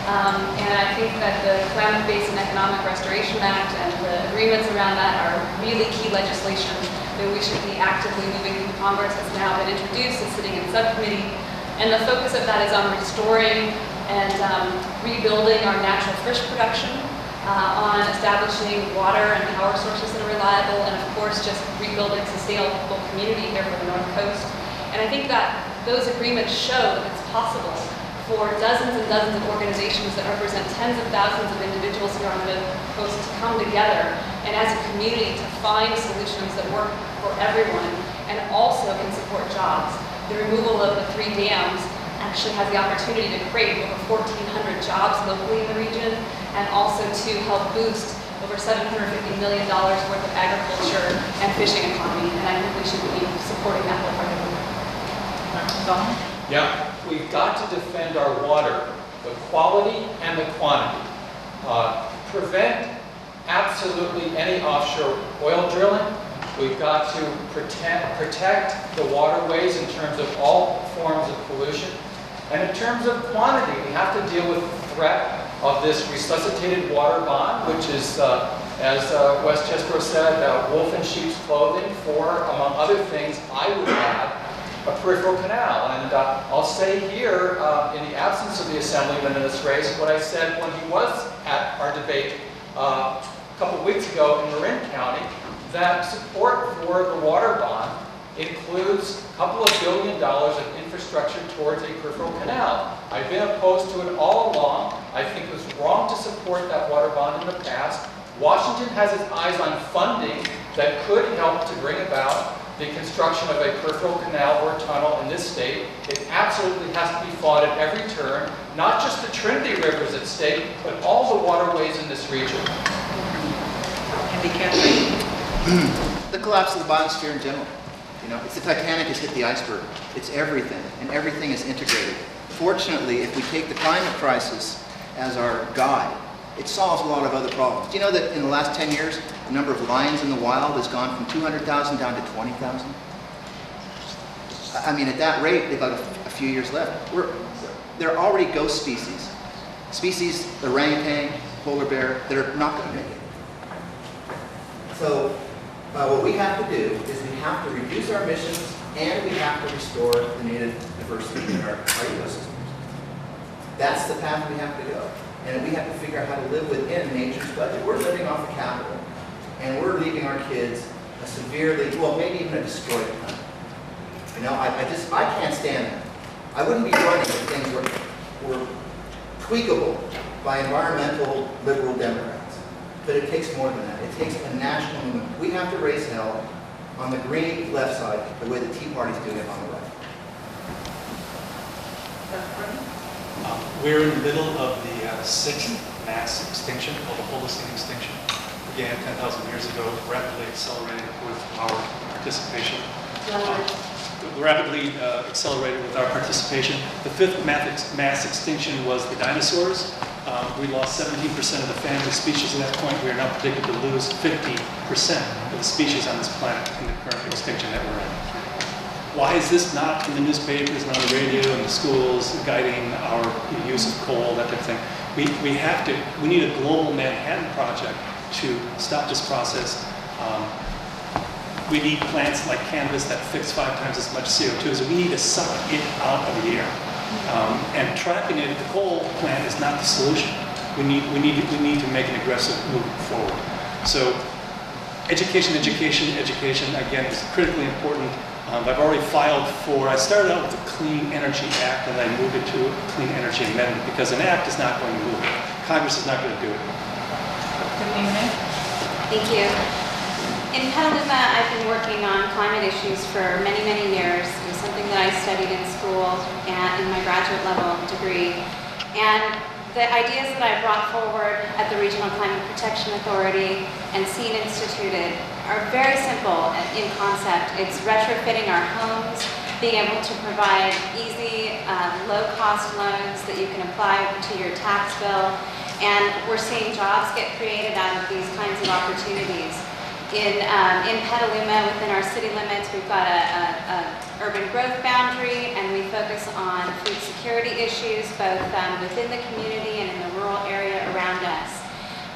And I think that the Climate Basin Economic Restoration Act and the agreements around that are really key legislation that we should be actively moving through Congress. Has now been introduced and sitting in subcommittee. And the focus of that is on restoring and rebuilding our natural fish production, on establishing water and power sources that are reliable, and of course just rebuilding sustainable community here for the North Coast. And I think that those agreements show that it's possible for dozens and dozens of organizations that represent tens of thousands of individuals here on the coast to come together and as a community to find solutions that work for everyone and also can support jobs. The removal of the 3 dams actually has the opportunity to create over 1,400 jobs locally in the region and also to help boost over $750 million worth of agriculture and fishing economy, and I think we should be supporting that wholeheartedly. Yeah, we've got to defend our water, the quality and the quantity. Prevent absolutely any offshore oil drilling. We've got to protect the waterways in terms of all forms of pollution. And in terms of quantity, we have to deal with the threat of this resuscitated water bond, which is, as Westchester said, wolf in sheep's clothing for, among other things, I would add, a peripheral canal. And I'll say here, in the absence of the Assemblyman in this race, what I said when he was at our debate a couple weeks ago in Marin County, that support for the water bond includes a couple of $1 billion of infrastructure towards a peripheral canal. I've been opposed to it all along. I think it was wrong to support that water bond in the past. Washington has its eyes on funding that could help to bring about the construction of a peripheral canal or tunnel in this state. It absolutely has to be fought at every turn, not just the Trinity Rivers at stake, but all the waterways in this region. Andy Caffrey? The collapse of the biosphere in general. You know, it's the Titanic has hit the iceberg. It's everything, and everything is integrated. Fortunately, if we take the climate crisis as our guide, it solves a lot of other problems. Do you know that in the last 10 years, the number of lions in the wild has gone from 200,000 down to 20,000? I mean, at that rate, they've got a few years left. They're already ghost species. Species, orangutan, polar bear that are not going to make it. So what we have to do is we have to reduce our emissions and we have to restore the native diversity in our ecosystems. That's the path we have to go. And we have to figure out how to live within nature's budget. We're living off the capital, and we're leaving our kids a severely, well, maybe even a destroyed planet. You know, I can't stand that. I wouldn't be running if things were tweakable by environmental liberal Democrats. But it takes more than that. It takes a national movement. We have to raise hell on the green left side the way the Tea Party's doing it on the right. We're in the middle of the sixth mass extinction, called the Holocene extinction. Began 10,000 years ago, rapidly accelerated with our participation. Accelerated with our participation. The fifth mass extinction was the dinosaurs. We lost 17% of the family species at that point. We are now predicted to lose 50% of the species on this planet in the current extinction that we're in. Why is this not in the newspapers and on the radio and the schools guiding our use of coal, that type of thing? We need a global Manhattan Project to stop this process. We need plants like cannabis that fix 5 times as much CO2, so we need to suck it out of the air. And trapping it at the coal plant is not the solution. We need to make an aggressive move forward. So education, again, is critically important. I've already filed for, I started out with the Clean Energy Act and I moved it to a Clean Energy Amendment because an act is not going to move it. Congress is not going to do it. Tiffany Renee? Thank you. In Petaluma, I've been working on climate issues for many, many years. It was something that I studied in school and in my graduate level degree. And the ideas that I brought forward at the Regional Climate Protection Authority and SEED instituted are very simple in concept. It's retrofitting our homes, being able to provide easy, low-cost loans that you can apply to your tax bill. And we're seeing jobs get created out of these kinds of opportunities. In Petaluma, within our city limits, we've got a urban growth boundary, and we focus on food security issues, both within the community and in the rural area around us.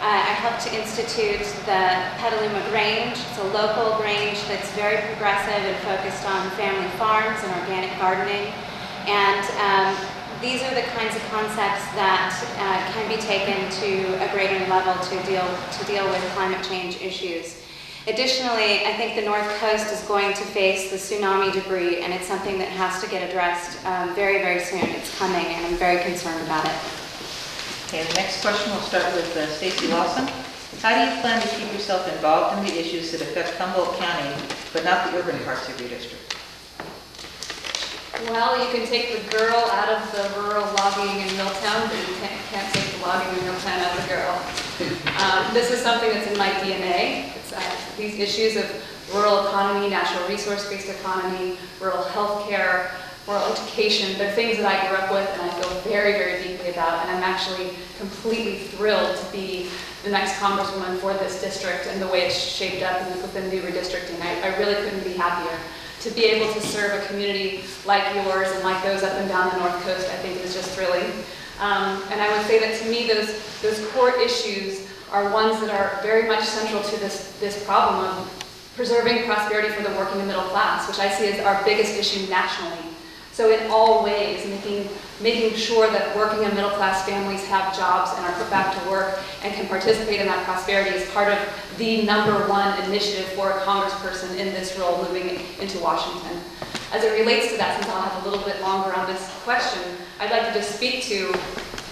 I helped to institute the Petaluma Grange. It's a local grange that's very progressive and focused on family farms and organic gardening. And these are the kinds of concepts that can be taken to a greater level to deal with climate change issues. Additionally, I think the North Coast is going to face the tsunami debris, and it's something that has to get addressed very, very soon. It's coming, and I'm very concerned about it. Okay, the next question will start with Stacey Lawson. How do you plan to keep yourself involved in the issues that affect Humboldt County, but not the urban parts of your district? Well, you can take the girl out of the rural logging in Milltown, but you can't take the logging in Milltown out of the girl. This is something that's in my DNA. It's, these issues of rural economy, natural resource-based economy, rural healthcare, rural education, they're things that I grew up with and I feel very, very deeply about, and I'm actually completely thrilled to be the next congresswoman for this district and the way it's shaped up with the new redistricting. I really couldn't be happier. To be able to serve a community like yours and like those up and down the North Coast, I think is just thrilling. And I would say that to me, those core issues are ones that are very much central to this problem of preserving prosperity for the working and middle class, which I see as our biggest issue nationally. So in all ways, making sure that working and middle class families have jobs and are put back to work and can participate in that prosperity is part of the #1 initiative for a congressperson in this role moving into Washington. As it relates to that, since I'll have a little bit longer on this question, I'd like to just speak to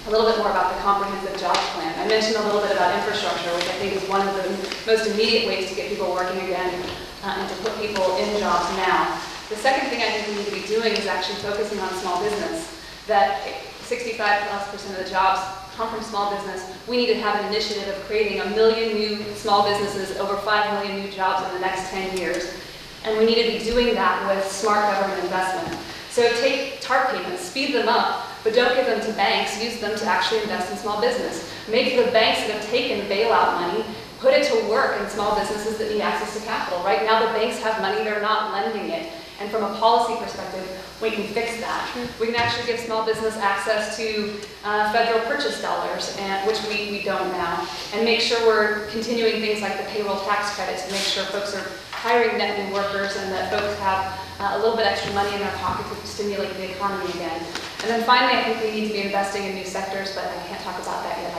a little bit more about the comprehensive jobs plan. I mentioned a little bit about infrastructure, which I think is one of the most immediate ways to get people working again and to put people in jobs now. The second thing I think we need to be doing is actually focusing on small business. That 65+% of the jobs come from small business. We need to have an initiative of creating 1 million new small businesses, over 5 million new jobs in the next 10 years. And we need to be doing that with smart government investment. So take TARP payments, speed them up, but don't give them to banks, use them to actually invest in small business. Make the banks that have taken bailout money, put it to work in small businesses that need access to capital. Right now the banks have money, they're not lending it. And from a policy perspective, we can fix that. We can actually give small business access to federal purchase dollars, which we don't now, and make sure we're continuing things like the payroll tax credits to make sure folks are hiring net new workers and that folks have a little bit extra money in their pocket to stimulate the economy again. And then finally, I think we need to be investing in new sectors, but I can't talk about that yet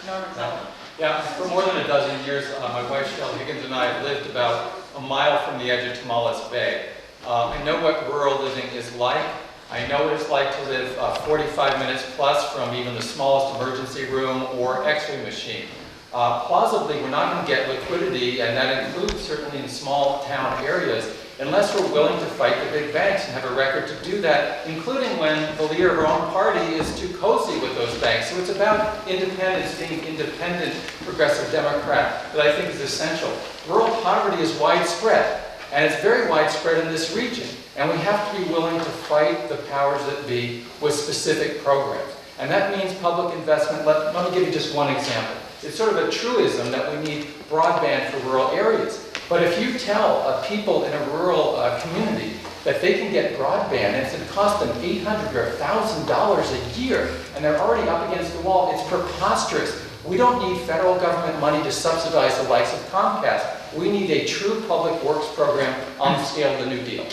either. Yeah, for more than a dozen years, my wife Shelley Higgins and I lived about a mile from the edge of Tamales Bay. I know what rural living is like. I know what it's like to live 45 minutes plus from even the smallest emergency room or x-ray machine. Plausibly, we're not going to get liquidity, and that includes certainly in small town areas, unless we're willing to fight the big banks and have a record to do that, including when the leader of our own party is too cozy with those banks. So it's about independence, being independent progressive Democrat, that I think is essential. Rural poverty is widespread, and it's very widespread in this region. And we have to be willing to fight the powers that be with specific programs. And that means public investment. Let me give you just one example. It's sort of a truism that we need broadband for rural areas. But if you tell people in a rural community that they can get broadband and it's going to cost them $800 or $1,000 a year, and they're already up against the wall, it's preposterous. We don't need federal government money to subsidize the likes of Comcast. We need a true public works program on the scale of the New Deal.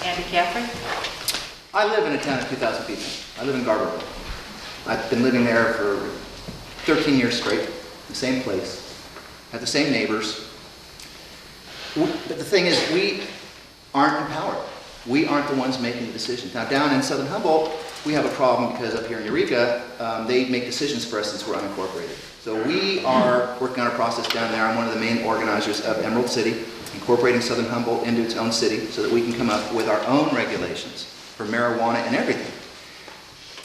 Andy Caffrey? I live in a town of 2,000 people. I live in Garberville. I've been living there for 13 years straight, the same place, have the same neighbors. But the thing is, we aren't empowered. We aren't the ones making the decisions. Now, down in southern Humboldt, we have a problem because up here in Eureka, they make decisions for us since we're unincorporated. So we are working on a process down there. I'm one of the main organizers of Emerald City, incorporating southern Humboldt into its own city so that we can come up with our own regulations for marijuana and everything.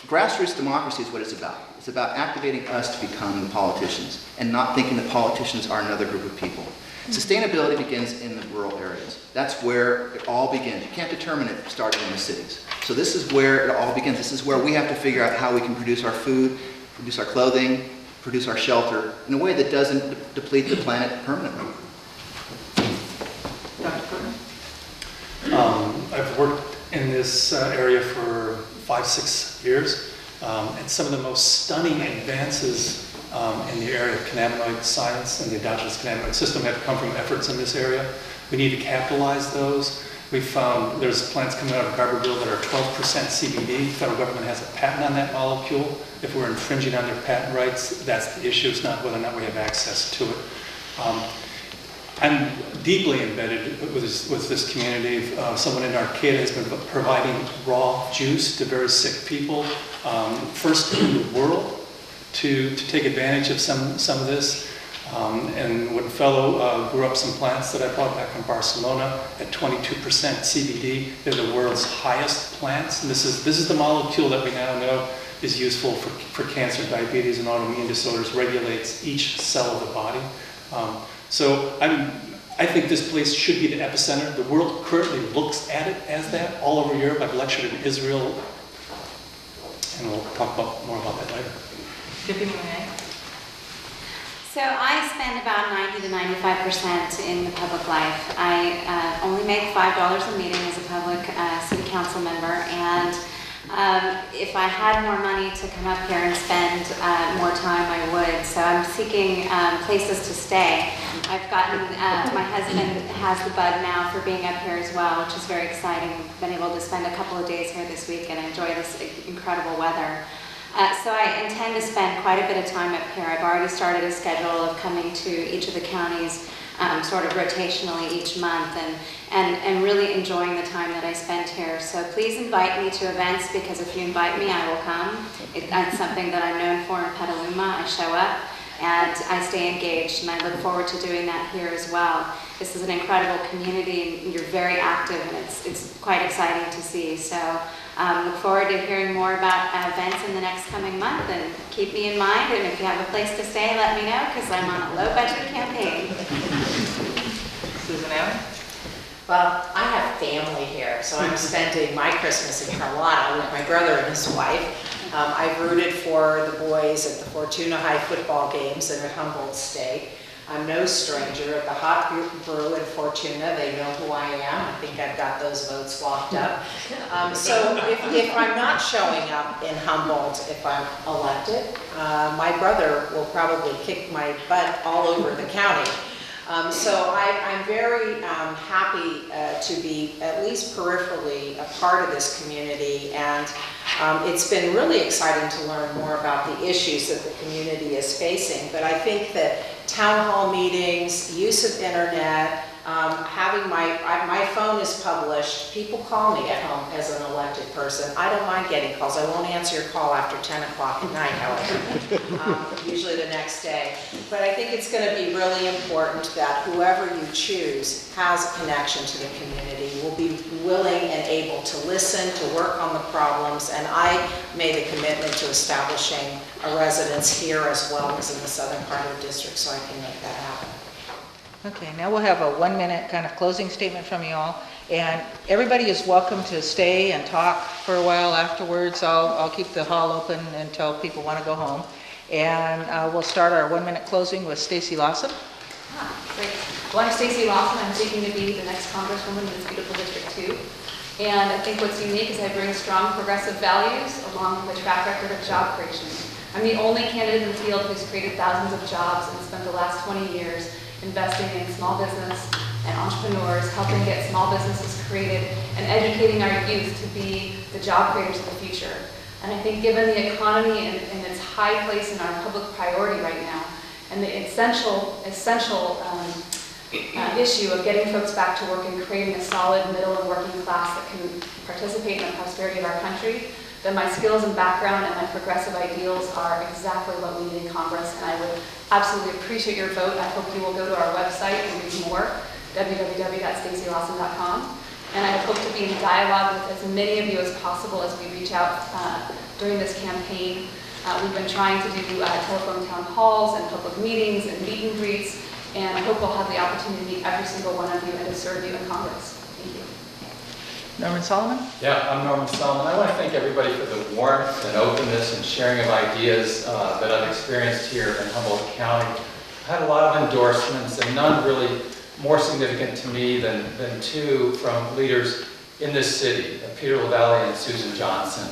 Grassroots democracy is what it's about. It's about activating us to become the politicians and not thinking that politicians are another group of people. Sustainability begins in the rural areas. That's where it all begins. You can't determine it starting in the cities. So this is where it all begins. This is where we have to figure out how we can produce our food, produce our clothing, produce our shelter in a way that doesn't deplete the planet permanently. Dr. Courtney? I've worked in this area for 5-6 years, and some of the most stunning advances in the area of cannabinoid science and the endogenous cannabinoid system have come from efforts in this area. We need to capitalize those. We found there's plants coming out of Garberville that are 12% CBD. The federal government has a patent on that molecule. If we're infringing on their patent rights, that's the issue. It's not whether or not we have access to it. I'm deeply embedded with this community. Someone in Arcata has been providing raw juice to very sick people, first in the world, to take advantage of some of this. And one fellow grew up some plants that I brought back from Barcelona at 22% CBD. They're the world's highest plants. And this is the molecule that we now know is useful for cancer, diabetes, and autoimmune disorders, regulates each cell of the body. So I think this place should be the epicenter. The world currently looks at it as that all over Europe. I've lectured in Israel, and we'll talk more about that later. Tiffany Renee? So I spend about 90 to 95% in the public life. I only make $5 a meeting as a public city council member, and if I had more money to come up here and spend more time, I would. So I'm seeking places to stay. I've gotten, my husband has the bug now for being up here as well, which is very exciting. I've been able to spend a couple of days here this week and enjoy this incredible weather. So I intend to spend quite a bit of time up here. I've already started a schedule of coming to each of the counties sort of rotationally each month and really enjoying the time that I spend here. So please invite me to events, because if you invite me, I will come. That's something that I'm known for in Petaluma. I show up and I stay engaged, and I look forward to doing that here as well. This is an incredible community, and you're very active, and it's quite exciting to see. So look forward to hearing more about events in the next coming month, and keep me in mind, and if you have a place to stay, let me know, because I'm on a low-budget campaign. Susan Allen? Well, I have family here, so I'm spending my Christmas in Carolina with my brother and his wife. I've rooted for the boys at the Fortuna High football games and at Humboldt State. I'm no stranger at the Hot Brew in Fortuna. They know who I am. I think I've got those votes locked up. So if I'm not showing up in Humboldt, if I'm elected, my brother will probably kick my butt all over the county. So I'm very happy to be at least peripherally a part of this community, and it's been really exciting to learn more about the issues that the community is facing. But I think that town hall meetings, use of internet, having my phone is published. People call me at home as an elected person. I don't mind getting calls. I won't answer your call after 10 o'clock at night, however, usually the next day. But I think it's going to be really important that whoever you choose has a connection to the community, will be willing and able to listen, to work on the problems, and I made a commitment to establishing a residence here as well as in the southern part of the district, so I can make that happen. Okay, now we'll have a 1-minute kind of closing statement from you all, and everybody is welcome to stay and talk for a while afterwards. I'll keep the hall open until people want to go home, and we'll start our 1-minute closing with Stacey Lawson. Great. Well, I'm Stacey Lawson. I'm seeking to be the next Congresswoman in this beautiful District 2. And I think what's unique is I bring strong progressive values along with a track record of job creation. I'm the only candidate in the field who's created thousands of jobs and spent the last 20 years investing in small business and entrepreneurs, helping get small businesses created, and educating our youth to be the job creators of the future. And I think given the economy and its high place in our public priority right now, and the essential issue of getting folks back to work and creating a solid middle and working class that can participate in the prosperity of our country, that my skills and background and my progressive ideals are exactly what we need in Congress, and I would absolutely appreciate your vote. I hope you will go to our website and read more, www.staceylawson.com. And I hope to be in dialogue with as many of you as possible as we reach out during this campaign. We've been trying to do telephone town halls and public meetings and meet and greets, and I hope we'll have the opportunity to meet every single one of you and to serve you in Congress. Thank you. Norman Solomon? Yeah, I'm Norman Solomon. I want to thank everybody for the warmth and openness and sharing of ideas that I've experienced here in Humboldt County. I've had a lot of endorsements, and none really more significant to me than two from leaders in this city, Peter LaValle and Susan Johnson.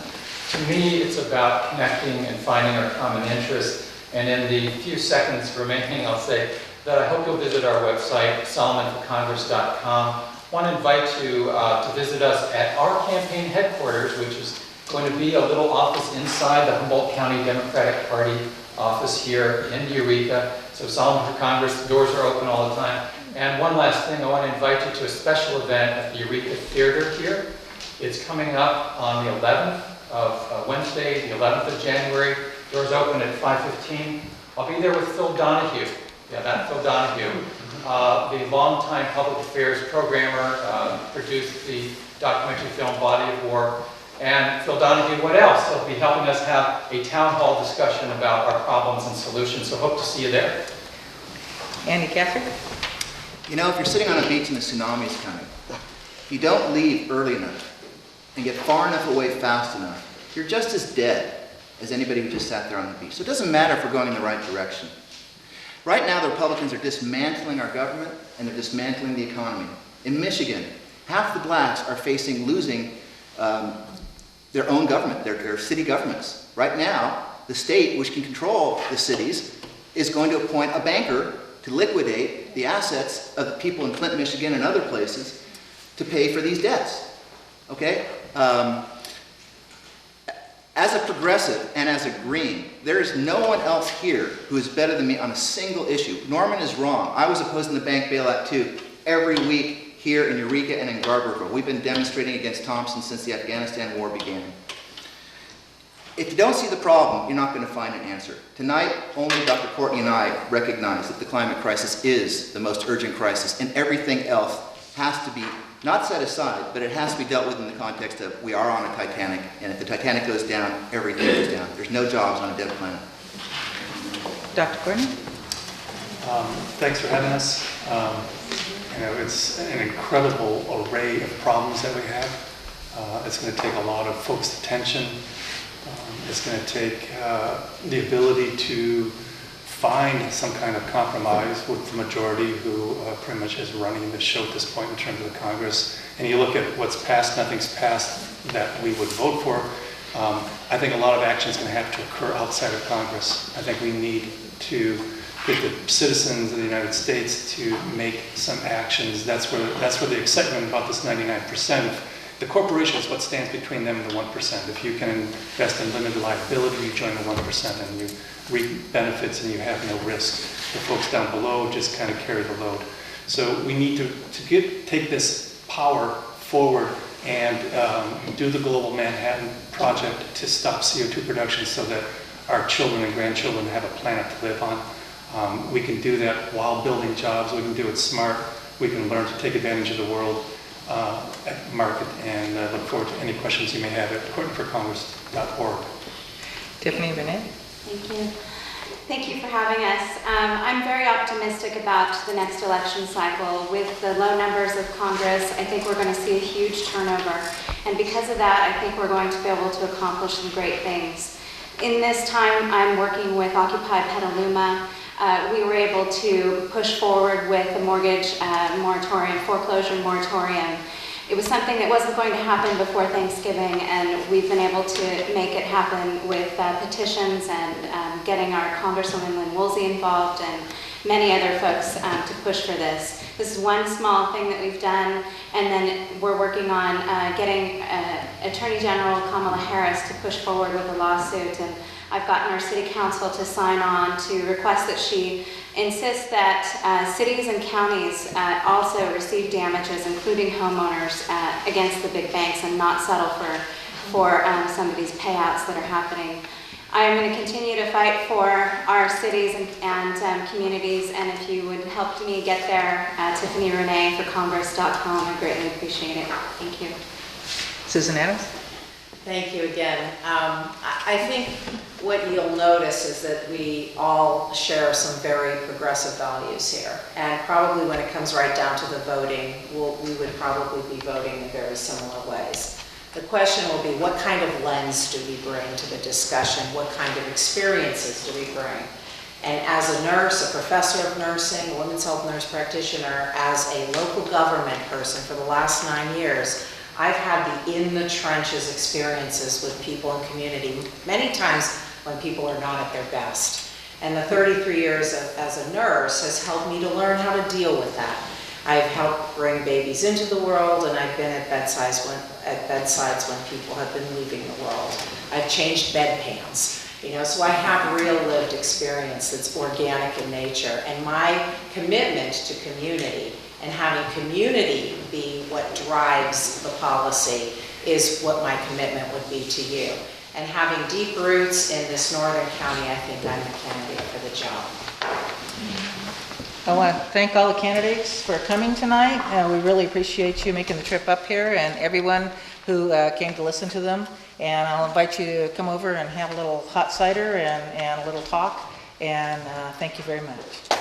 To me, it's about connecting and finding our common interests. And in the few seconds remaining, I'll say that I hope you'll visit our website, solomonforcongress.com. I want to invite you to visit us at our campaign headquarters, which is going to be a little office inside the Humboldt County Democratic Party office here in Eureka. So Solomon for Congress, the doors are open all the time. And one last thing, I want to invite you to a special event at the Eureka Theater here. It's coming up on the 11th of Wednesday, the 11th of January. Doors open at 5:15. I'll be there with Phil Donahue. Yeah, that's Phil Donahue. The longtime public affairs programmer, produced the documentary film Body of War. And Phil Donahue, what else? He'll be helping us have a town hall discussion about our problems and solutions. So hope to see you there. Andy Caffrey? You know, if you're sitting on a beach and the tsunami is coming, if you don't leave early enough and get far enough away fast enough, you're just as dead as anybody who just sat there on the beach. So it doesn't matter if we're going in the right direction. Right now, the Republicans are dismantling our government and they're dismantling the economy. In Michigan, half the blacks are facing losing their own government, their city governments. Right now, the state, which can control the cities, is going to appoint a banker to liquidate the assets of the people in Flint, Michigan and other places to pay for these debts. Okay? As a progressive and as a green, there is no one else here who is better than me on a single issue. Norman is wrong. I was opposing the bank bailout too, every week here in Eureka and in Garberville. We've been demonstrating against Thompson since the Afghanistan war began. If you don't see the problem, you're not going to find an answer. Tonight, only Dr. Courtney and I recognize that the climate crisis is the most urgent crisis, and everything else has to be not set aside, but it has to be dealt with in the context of we are on a Titanic, and if the Titanic goes down, everything goes down. There's no jobs on a dead planet. Dr. Courtney? Thanks for having us. You know, it's an incredible array of problems that we have. It's going to take a lot of folks' attention. It's going to take the ability to find some kind of compromise with the majority who pretty much is running the show at this point in terms of the Congress. And you look at what's passed, nothing's passed that we would vote for. I think a lot of action is going to have to occur outside of Congress. I think we need to get the citizens of the United States to make some actions. That's where the excitement about this 99%. The corporation is what stands between them and the 1%. If you can invest in limited liability, you join the 1% and you reap benefits and you have no risk. The folks down below just kind of carry the load. So we need to take this power forward and do the Global Manhattan Project to stop CO2 production so that our children and grandchildren have a planet to live on. We can do that while building jobs. We can do it smart. We can learn to take advantage of the world market, and look forward to any questions you may have at courtneyforcongress.org. Tiffany Renee. Thank you. Thank you for having us. I'm very optimistic about the next election cycle. With the low numbers of Congress, I think we're going to see a huge turnover. And because of that, I think we're going to be able to accomplish some great things. In this time, I'm working with Occupy Petaluma. We were able to push forward with the mortgage moratorium, foreclosure moratorium. It was something that wasn't going to happen before Thanksgiving, and we've been able to make it happen with petitions and getting our Congresswoman Lynn Woolsey involved and many other folks to push for this. This is one small thing that we've done, and then we're working on getting Attorney General Kamala Harris to push forward with a lawsuit, and I've gotten our city council to sign on to request that she insist that cities and counties also receive damages, including homeowners, against the big banks and not settle for some of these payouts that are happening. I am going to continue to fight for our cities and communities, and if you would help me get there, Tiffany Renee for Congress.com, I greatly appreciate it. Thank you. Susan Adams. Thank you again. I think what you'll notice is that we all share some very progressive values here. And probably when it comes right down to the voting, we would probably be voting in very similar ways. The question will be, what kind of lens do we bring to the discussion? What kind of experiences do we bring? And as a nurse, a professor of nursing, a women's health nurse practitioner, as a local government person for the last 9 years, I've had the in-the-trenches experiences with people in community, many times when people are not at their best. And the 33 years as a nurse has helped me to learn how to deal with that. I've helped bring babies into the world, and I've been at bedsides when people have been leaving the world. I've changed bedpans. So I have real lived experience that's organic in nature, and my commitment to community and having community be what drives the policy is what my commitment would be to you. And having deep roots in this northern county, I think I'm the candidate for the job. I want to thank all the candidates for coming tonight. We really appreciate you making the trip up here and everyone who came to listen to them. And I'll invite you to come over and have a little hot cider and a little talk. And thank you very much.